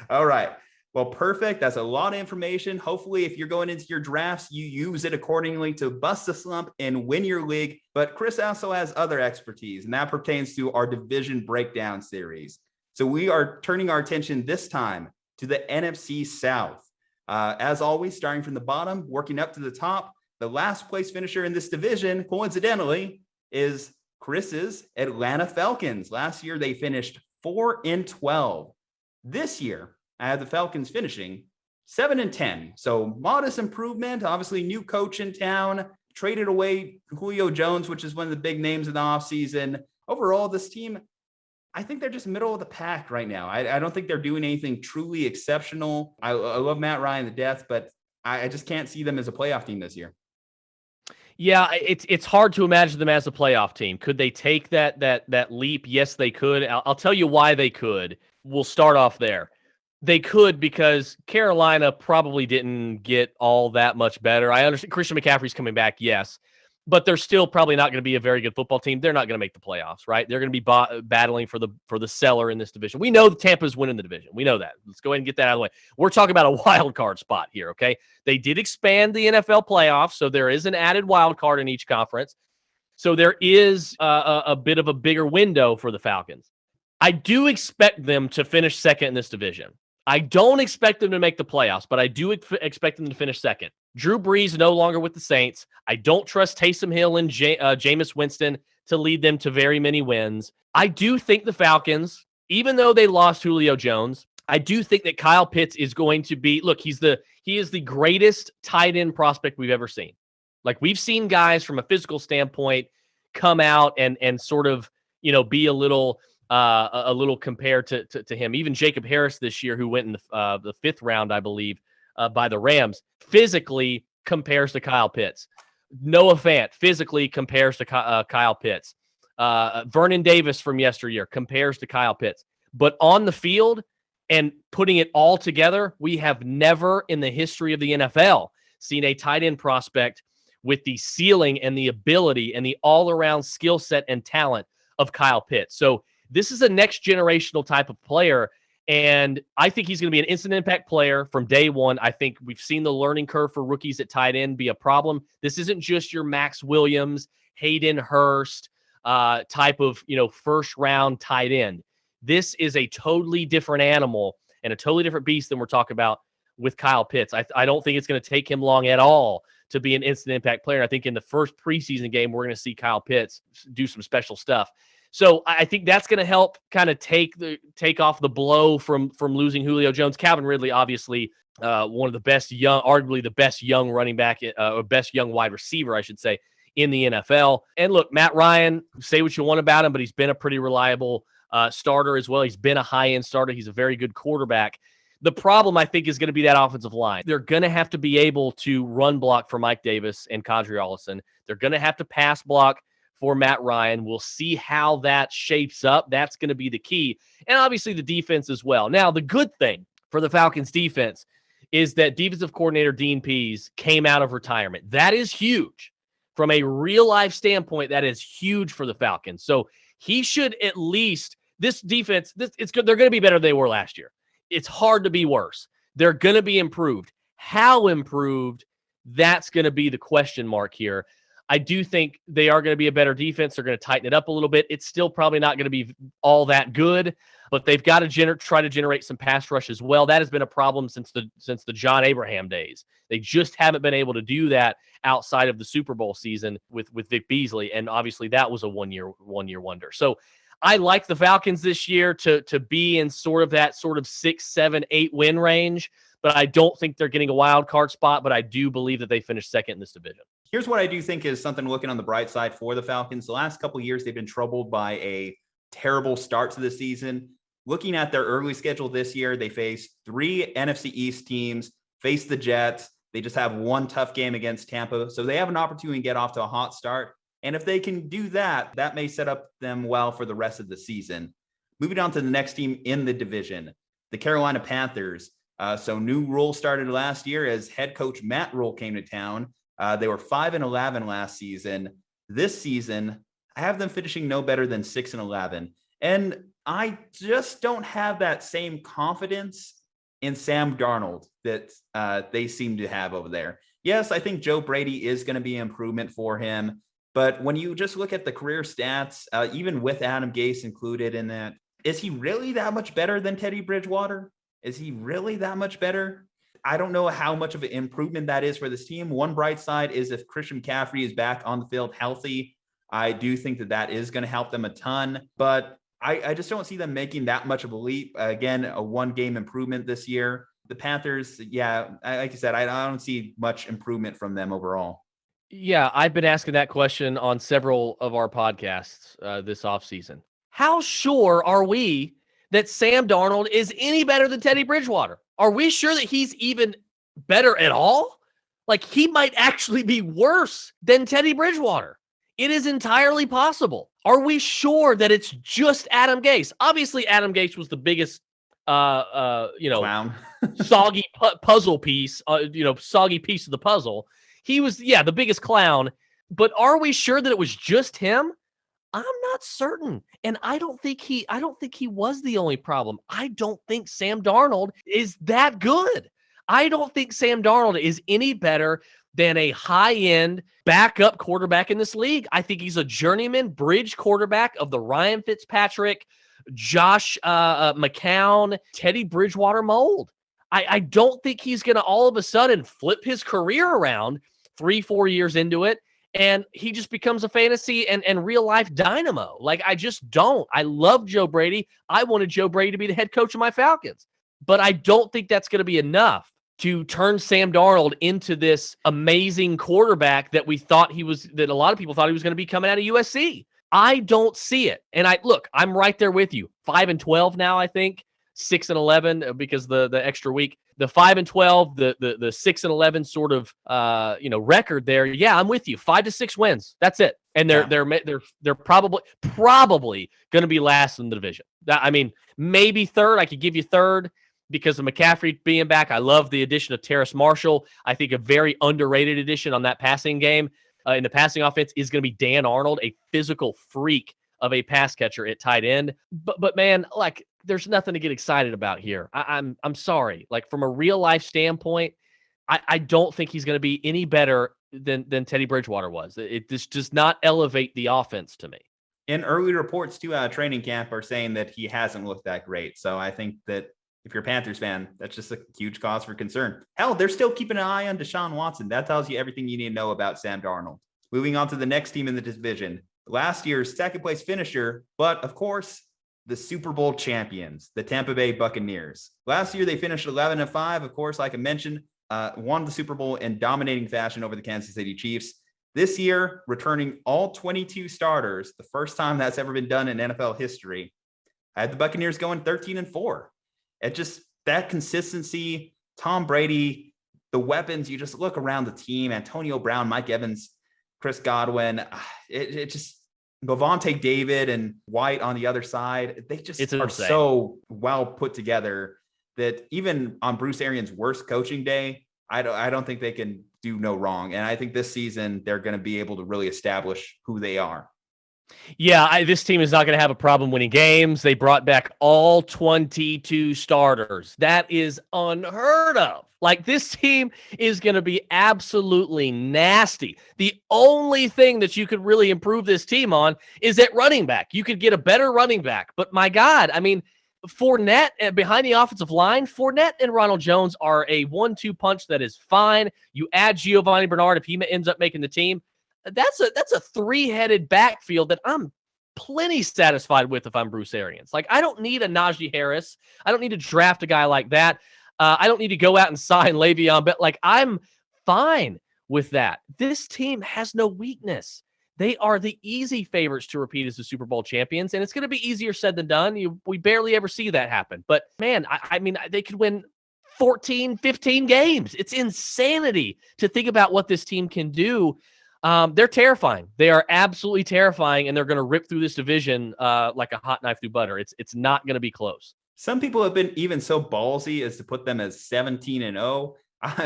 All right. Well, perfect. That's a lot of information. Hopefully, if you're going into your drafts, you use it accordingly to bust the slump and win your league. But Chris also has other expertise, and that pertains to our division breakdown series. So we are turning our attention this time to the NFC South. As always, starting from the bottom, working up to the top, the last place finisher in this division, coincidentally, is Chris's Atlanta Falcons. Last year, they finished 4-12. This year, I have the Falcons finishing 7-10. So modest improvement. Obviously, new coach in town. Traded away Julio Jones, which is one of the big names in the offseason. Overall, this team, I think they're just middle of the pack right now. I don't think they're doing anything truly exceptional. I love Matt Ryan to death, but I just can't see them as a playoff team this year. Yeah, it's hard to imagine them as a playoff team. Could they take that leap? Yes, they could. I'll tell you why they could. We'll start off there. They could because Carolina probably didn't get all that much better. I understand Christian McCaffrey's coming back, yes, but they're still probably not going to be a very good football team. They're not going to make the playoffs, right? They're going to be battling for the cellar in this division. We know Tampa's winning the division. We know that. Let's go ahead and get that out of the way. We're talking about a wild card spot here, okay? They did expand the NFL playoffs, so there is an added wild card in each conference. So there is a bit of a bigger window for the Falcons. I do expect them to finish second in this division. I don't expect them to make the playoffs, but I do expect them to finish second. Drew Brees no longer with the Saints. I don't trust Taysom Hill and Jameis Winston to lead them to very many wins. I do think the Falcons, even though they lost Julio Jones, I do think that Kyle Pitts is going to be, look, he is the greatest tight end prospect we've ever seen. Like, we've seen guys from a physical standpoint come out and sort of, be a little compared to him. Even Jacob Harris this year, who went in the 5th round, I believe, by the Rams, physically compares to Kyle Pitts. Noah Fant physically compares to Kyle Pitts. Vernon Davis from yesteryear compares to Kyle Pitts. But on the field and putting it all together, we have never in the history of the NFL seen a tight end prospect with the ceiling and the ability and the all-around skill set and talent of Kyle Pitts. So this is a next generational type of player, and I think he's going to be an instant impact player from day one. I think we've seen the learning curve for rookies at tight end be a problem. This isn't just your Max Williams, Hayden Hurst type of, first-round tight end. This is a totally different animal and a totally different beast than we're talking about with Kyle Pitts. I don't think it's going to take him long at all to be an instant impact player. I think in the first preseason game, we're going to see Kyle Pitts do some special stuff. So I think that's going to help kind of take off the blow from losing Julio Jones. Calvin Ridley, obviously, one of the best arguably the best young running back, or best young wide receiver, I should say, in the NFL. And look, Matt Ryan, say what you want about him, but he's been a pretty reliable starter as well. He's been a high-end starter. He's a very good quarterback. The problem, I think, is going to be that offensive line. They're going to have to be able to run block for Mike Davis and Kadri Allison. They're going to have to pass block for Matt Ryan. We'll see how that shapes up. That's going to be the key. And obviously the defense as well. Now, the good thing for the Falcons defense is that defensive coordinator Dean Pease came out of retirement. That is huge. From a real-life standpoint, that is huge for the Falcons. So he should at least, this defense, it's good. They're going to be better than they were last year. It's hard to be worse. They're going to be improved. How improved? That's going to be the question mark here. I do think they are going to be a better defense. They're going to tighten it up a little bit. It's still probably not going to be all that good, but they've got to try to generate some pass rush as well. That has been a problem since the John Abraham days. They just haven't been able to do that outside of the Super Bowl season with Vic Beasley, and obviously that was a one-year wonder. So I like the Falcons this year to be in sort of 6, 7, 8 win range, but I don't think they're getting a wild card spot, but I do believe that they finish second in this division. Here's what I do think is something looking on the bright side for the Falcons. The last couple of years, they've been troubled by a terrible start to the season. Looking at their early schedule this year, they face 3 NFC East teams, face the Jets. They just have one tough game against Tampa. So they have an opportunity to get off to a hot start. And if they can do that, that may set up them well for the rest of the season. Moving on to the next team in the division, the Carolina Panthers. So new rule started last year as head coach Matt Rule came to town. They were 5-11 last season. This season, I have them finishing no better than 6-11. And I just don't have that same confidence in Sam Darnold that they seem to have over there. Yes, I think Joe Brady is going to be an improvement for him. But when you just look at the career stats, even with Adam Gase included in that, is he really that much better than Teddy Bridgewater? Is he really that much better? I don't know how much of an improvement that is for this team. One bright side is if Christian McCaffrey is back on the field healthy, I do think that is going to help them a ton. But I just don't see them making that much of a leap. Again, a one-game improvement this year. The Panthers, like I said, I don't see much improvement from them overall. Yeah, I've been asking that question on several of our podcasts this offseason. How sure are we that Sam Darnold is any better than Teddy Bridgewater? Are we sure that he's even better at all? Like, he might actually be worse than Teddy Bridgewater. It is entirely possible. Are we sure that it's just Adam Gase? Obviously, Adam Gase was the biggest, clown, soggy puzzle piece, soggy piece of the puzzle. He was, the biggest clown. But are we sure that it was just him? I'm not certain. And I don't think he was the only problem. I don't think Sam Darnold is that good. I don't think Sam Darnold is any better than a high-end backup quarterback in this league. I think he's a journeyman bridge quarterback of the Ryan Fitzpatrick, Josh McCown, Teddy Bridgewater mold. I don't think he's going to all of a sudden flip his career around 3-4 years into it, and he just becomes a fantasy and real-life dynamo. Like, I just don't. I love Joe Brady. I wanted Joe Brady to be the head coach of my Falcons. but I don't think that's going to be enough to turn Sam Darnold into this amazing quarterback that that a lot of people thought he was going to be coming out of USC. I don't see it. And I'm right there with you. 5-12 now, I think. 6-11 because the extra week. The 5-12, the 6-11 sort of record there. Yeah, I'm with you. 5-6 wins. That's it. And they're probably going to be last in the division. Maybe third. I could give you third because of McCaffrey being back. I love the addition of Terrace Marshall. I think a very underrated addition on that passing game in the passing offense is going to be Dan Arnold, a physical freak of a pass catcher at tight end. But man, there's nothing to get excited about here. I'm sorry. From a real life standpoint, I don't think he's going to be any better than Teddy Bridgewater was. This does not elevate the offense to me. And early reports too out of training camp are saying that he hasn't looked that great. So I think that if you're a Panthers fan, that's just a huge cause for concern. Hell, they're still keeping an eye on Deshaun Watson. That tells you everything you need to know about Sam Darnold. Moving on to the next team in the division. Last year's second place finisher, but of course, the Super Bowl champions, the Tampa Bay Buccaneers. Last year, they finished 11-5. Of course, like I mentioned, won the Super Bowl in dominating fashion over the Kansas City Chiefs. This year, returning all 22 starters, the first time that's ever been done in NFL history. I had the Buccaneers going 13-4. It just, that consistency, Tom Brady, the weapons, you just look around the team, Antonio Brown, Mike Evans, Chris Godwin, it just, Javonte David and White on the other side, they just are so well put together that even on Bruce Arians' worst coaching day, I don't think they can do no wrong. And I think this season they're going to be able to really establish who they are. Yeah, this team is not going to have a problem winning games. They brought back all 22 starters. That is unheard of. This team is going to be absolutely nasty. The only thing that you could really improve this team on is at running back. You could get a better running back. But my God, Fournette behind the offensive line, Fournette and Ronald Jones are a 1-2 punch that is fine. You add Giovanni Bernard if he ends up making the team. That's a three-headed backfield that I'm plenty satisfied with if I'm Bruce Arians. I don't need a Najee Harris. I don't need to draft a guy like that. I don't need to go out and sign Le'Veon, but I'm fine with that. This team has no weakness. They are the easy favorites to repeat as the Super Bowl champions, and it's going to be easier said than done. We barely ever see that happen. But, man, they could win 14, 15 games. It's insanity to think about what this team can do. They're terrifying. They are absolutely terrifying, and they're going to rip through this division like a hot knife through butter. It's not going to be close. Some people have been even so ballsy as to put them as 17-0.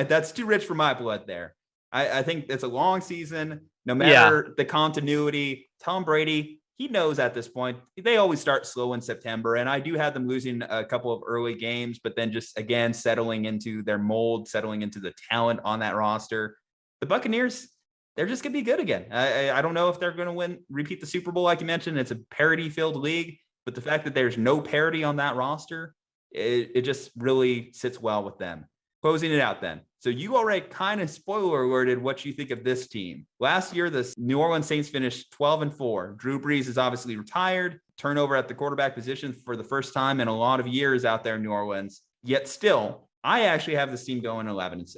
That's too rich for my blood there. I think it's a long season. No matter the continuity, Tom Brady, he knows at this point, they always start slow in September. And I do have them losing a couple of early games, but then just, again, settling into their mold, settling into the talent on that roster. The Buccaneers, they're just going to be good again. I don't know if they're going to repeat the Super Bowl. Like you mentioned, it's a parity-filled league, but the fact that there's no parity on that roster, it just really sits well with them. Closing it out then. So you already kind of spoiler alerted what you think of this team. Last year, the New Orleans Saints finished 12-4. Drew Brees is obviously retired. Turnover at the quarterback position for the first time in a lot of years out there in New Orleans. Yet still, I actually have this team going 11-6.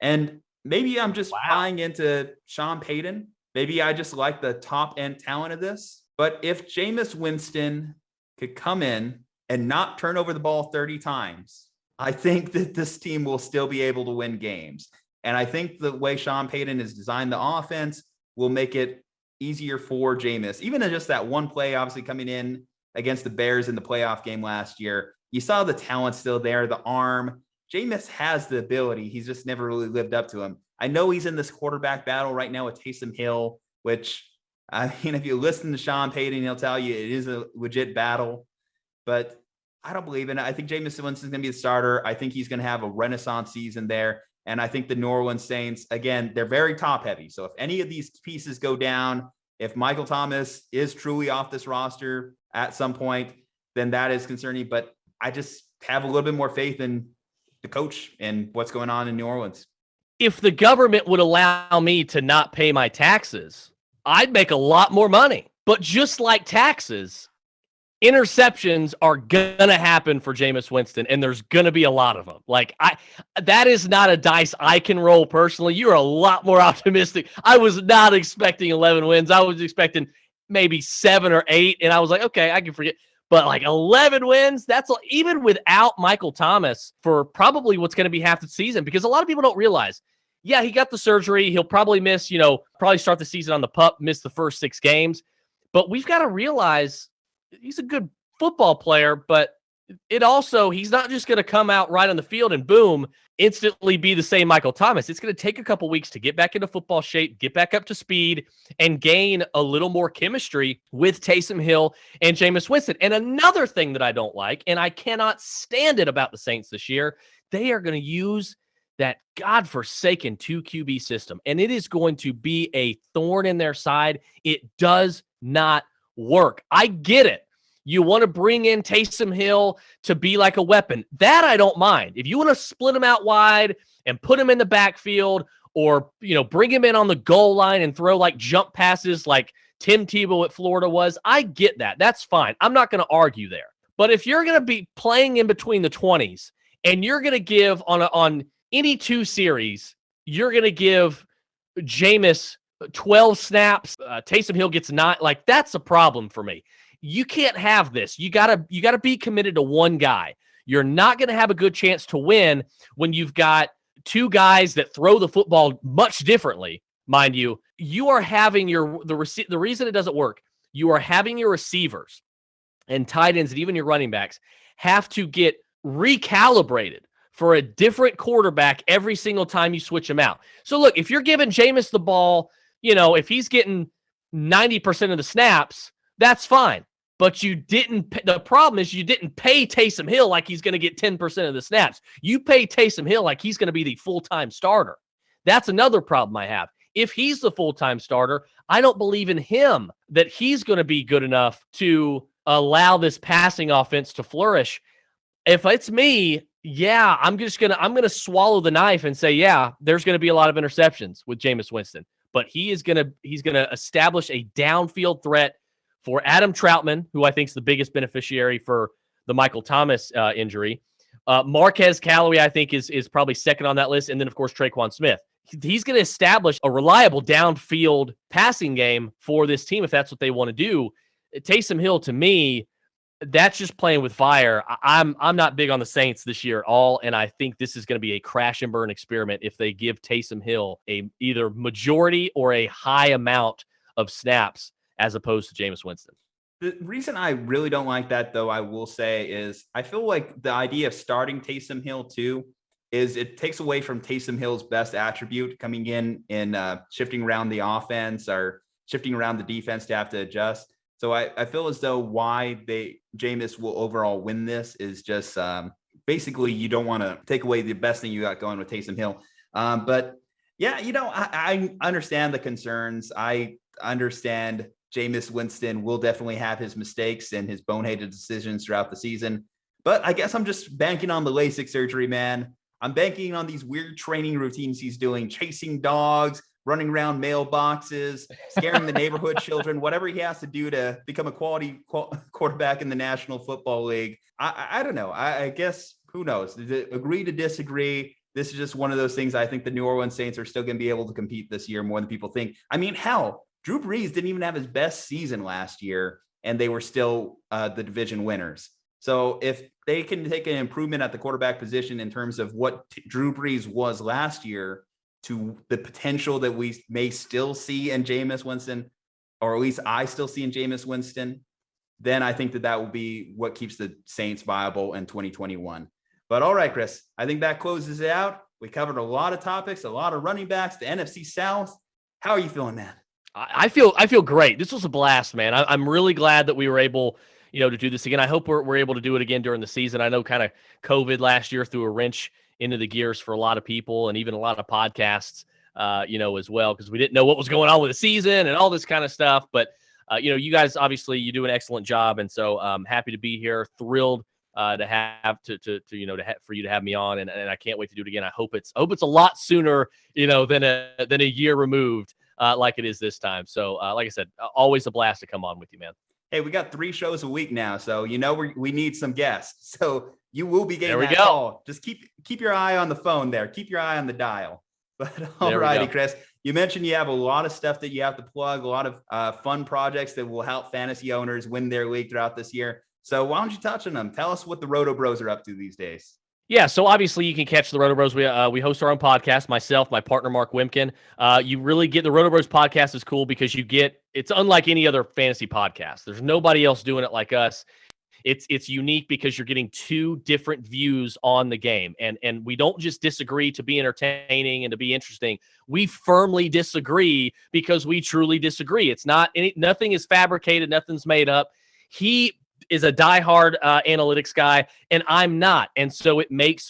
And maybe I'm just buying into Sean Payton. Maybe I just like the top end talent of this. But if Jameis Winston could come in and not turn over the ball 30 times, I think that this team will still be able to win games. And I think the way Sean Payton has designed the offense will make it easier for Jameis. Even in just that one play, obviously coming in against the Bears in the playoff game last year, you saw the talent still there, the arm. Jameis has the ability. He's just never really lived up to him. I know he's in this quarterback battle right now with Taysom Hill, which, if you listen to Sean Payton, he'll tell you it is a legit battle. But I don't believe in it. I think Jameis Winston's going to be the starter. I think he's going to have a renaissance season there. And I think the New Orleans Saints, again, they're very top heavy. So if any of these pieces go down, if Michael Thomas is truly off this roster at some point, then that is concerning. But I just have a little bit more faith in the coach and what's going on in New Orleans. If the government would allow me to not pay my taxes, I'd make a lot more money. But just like taxes, interceptions are gonna happen for Jameis Winston, and there's gonna be a lot of them. Like that is not a dice I can roll personally. You're a lot more optimistic. I was not expecting 11 wins. I was expecting maybe 7 or 8, and I was like, okay, I can forget. But like 11 wins, that's even without Michael Thomas for probably what's going to be half the season, because a lot of people don't realize, yeah, he got the surgery. He'll probably miss, probably start the season on the pup, miss the first 6 games. But we've got to realize he's a good football player, but he's not just going to come out right on the field and boom, instantly be the same Michael Thomas. It's going to take a couple weeks to get back into football shape, get back up to speed, and gain a little more chemistry with Taysom Hill and Jameis Winston. And another thing that I don't like, and I cannot stand it about the Saints this year, they are going to use that godforsaken 2 QB system, and it is going to be a thorn in their side. It does not work. I get it. You want to bring in Taysom Hill to be like a weapon. That I don't mind. If you want to split him out wide and put him in the backfield, or, bring him in on the goal line and throw like jump passes like Tim Tebow at Florida was, I get that. That's fine. I'm not going to argue there. But if you're going to be playing in between the 20s and you're going to give on any 2 series, you're going to give Jameis 12 snaps, Taysom Hill gets 9, like that's a problem for me. You can't have this. You gotta be committed to one guy. You're not going to have a good chance to win when you've got 2 guys that throw the football much differently. Mind you, you are having the reason it doesn't work. You are having your receivers and tight ends and even your running backs have to get recalibrated for a different quarterback every single time you switch them out. So look, if you're giving Jameis the ball, if he's getting 90% of the snaps, that's fine. But the problem is you didn't pay Taysom Hill like he's going to get 10% of the snaps. You pay Taysom Hill like he's going to be the full-time starter. That's another problem I have. If he's the full-time starter, I don't believe in him that he's going to be good enough to allow this passing offense to flourish. If it's me, yeah, I'm going to swallow the knife and say, yeah, there's going to be a lot of interceptions with Jameis Winston, but he's going to establish a downfield threat for Adam Troutman, who I think is the biggest beneficiary for the Michael Thomas injury. Marquez Callaway, I think, is probably second on that list. And then, of course, Traquan Smith. He's going to establish a reliable downfield passing game for this team if that's what they want to do. Taysom Hill, to me, that's just playing with fire. I'm not big on the Saints this year at all, and I think this is going to be a crash and burn experiment if they give Taysom Hill a either majority or a high amount of snaps as opposed to Jameis Winston. The reason I really don't like that, though, I will say, is I feel like the idea of starting Taysom Hill too is it takes away from Taysom Hill's best attribute coming in and shifting around the offense or shifting around the defense to have to adjust. So I feel as though why Jameis will overall win this is just basically you don't want to take away the best thing you got going with Taysom Hill. But yeah, I understand the concerns. I understand Jameis Winston will definitely have his mistakes and his boneheaded decisions throughout the season. But I guess I'm just banking on the LASIK surgery, man. I'm banking on these weird training routines he's doing, chasing dogs, running around mailboxes, scaring the neighborhood children, whatever he has to do to become a quality quarterback in the National Football League. I don't know. I guess, who knows? Agree to disagree. This is just one of those things. I think the New Orleans Saints are still going to be able to compete this year more than people think. I mean, hell, Drew Brees didn't even have his best season last year, and they were still the division winners. So if they can take an improvement at the quarterback position in terms of what Drew Brees was last year to the potential that we may still see in Jameis Winston, or at least I still see in Jameis Winston, then I think that will be what keeps the Saints viable in 2021. But all right, Chris, I think that closes it out. We covered a lot of topics, a lot of running backs, the NFC South. How are you feeling, man? I feel great. This was a blast, man. I'm really glad that we were able, to do this again. I hope we're able to do it again during the season. I know kind of COVID last year threw a wrench into the gears for a lot of people and even a lot of podcasts, as well, because we didn't know what was going on with the season and all this kind of stuff. But, you guys, obviously you do an excellent job. And so I'm happy to be here, thrilled to have for you to have me on. And I can't wait to do it again. I hope it's a lot sooner, than a year removed. Like it is this time. So, like I said, always a blast to come on with you, man. Hey, we got 3 shows a week now, so we need some guests. So you will be getting that go. call. Just keep your eye on the phone there. Keep your eye on the dial. But all righty, Chris. You mentioned you have a lot of stuff that you have to plug, a lot of fun projects that will help fantasy owners win their league throughout this year. So why don't you touch on them? Tell us what the Roto Bros are up to these days. Yeah, so obviously you can catch the Roto Bros. We host our own podcast, myself, my partner, Mark Wimkin. You really get the Roto Bros podcast is cool because it's unlike any other fantasy podcast. There's nobody else doing it like us. It's unique because you're getting 2 different views on the game. And we don't just disagree to be entertaining and to be interesting. We firmly disagree because we truly disagree. Nothing is fabricated, nothing's made up. He is a diehard analytics guy, and I'm not. And so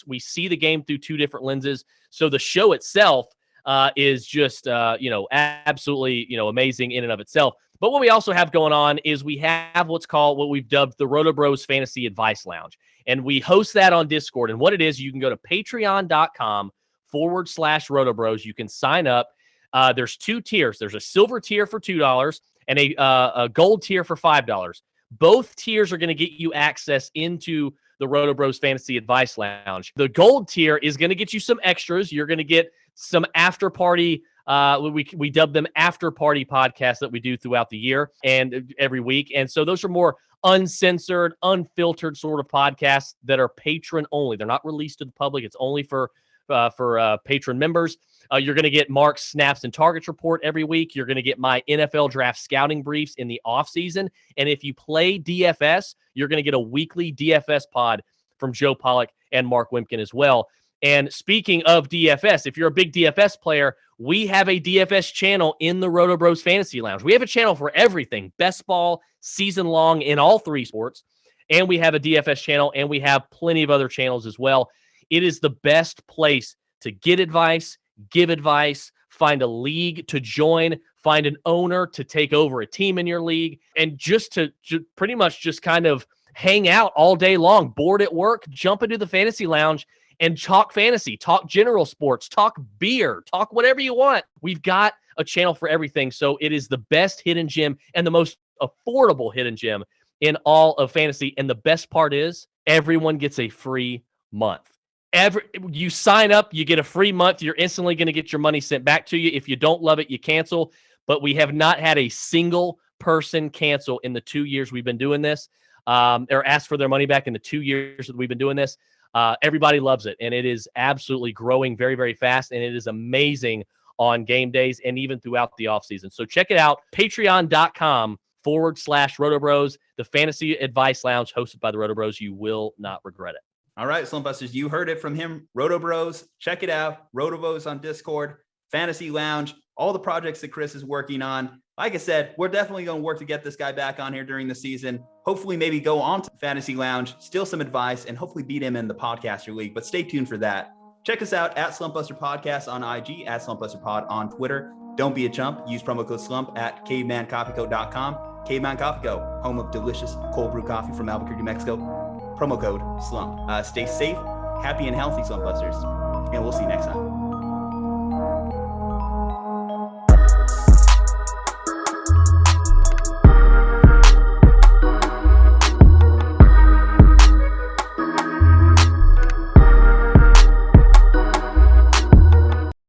we see the game through 2 different lenses. So the show itself is just, absolutely, amazing in and of itself. But what we also have going on is we have what we've dubbed the Roto Bros Fantasy Advice Lounge. And we host that on Discord. And what it is, you can go to patreon.com/Roto Bros. You can sign up. There's 2 tiers. There's a silver tier for $2 and a gold tier for $5. Both tiers are going to get you access into the Roto Bros Fantasy Advice Lounge. The gold tier is going to get you some extras. You're going to get some after party. We dub them after party podcasts that we do throughout the year and every week. And so those are more uncensored, unfiltered sort of podcasts that are patron only. They're not released to the public. It's only for patron members. You're going to get Mark's snaps and targets report every week. You're going to get my NFL draft scouting briefs in the off season. And if you play DFS, you're going to get a weekly DFS pod from Joe Pollock and Mark Wimkin as well. And speaking of DFS, if you're a big DFS player, we have a DFS channel in the Roto Bros Fantasy Lounge. We have a channel for everything, best ball, season long in all 3 sports. And we have a DFS channel, and we have plenty of other channels as well. It is the best place to get advice, give advice, find a league to join, find an owner to take over a team in your league, and just to pretty much just kind of hang out all day long, bored at work, jump into the fantasy lounge and talk fantasy, talk general sports, talk beer, talk whatever you want. We've got a channel for everything. So it is the best hidden gem and the most affordable hidden gem in all of fantasy. And the best part is everyone gets a free month. You sign up, you get a free month. You're instantly going to get your money sent back to you. If you don't love it, you cancel. But we have not had a single person cancel in the 2 years we've been doing this, or ask for their money back in the 2 years that we've been doing this. Everybody loves it, and it is absolutely growing very, very fast, and it is amazing on game days and even throughout the offseason. So check it out, patreon.com/Roto Bros, the Fantasy Advice Lounge hosted by the Roto Bros. You will not regret it. All right, Slumpbusters, you heard it from him. Roto Bros, check it out. Roto Bros on Discord, Fantasy Lounge, all the projects that Chris is working on. Like I said, we're definitely going to work to get this guy back on here during the season. Hopefully, maybe go on to Fantasy Lounge, steal some advice, and hopefully beat him in the podcaster league. But stay tuned for that. Check us out at Slumpbuster Podcast on IG, at Slumpbuster Pod on Twitter. Don't be a chump. Use promo code SLUMP at cavemancoffeeco.com. Caveman Coffee Co., home of delicious cold brew coffee from Albuquerque, Mexico. Promo code SLUMP. Stay safe, happy, and healthy, Slumpbusters. And we'll see you next time.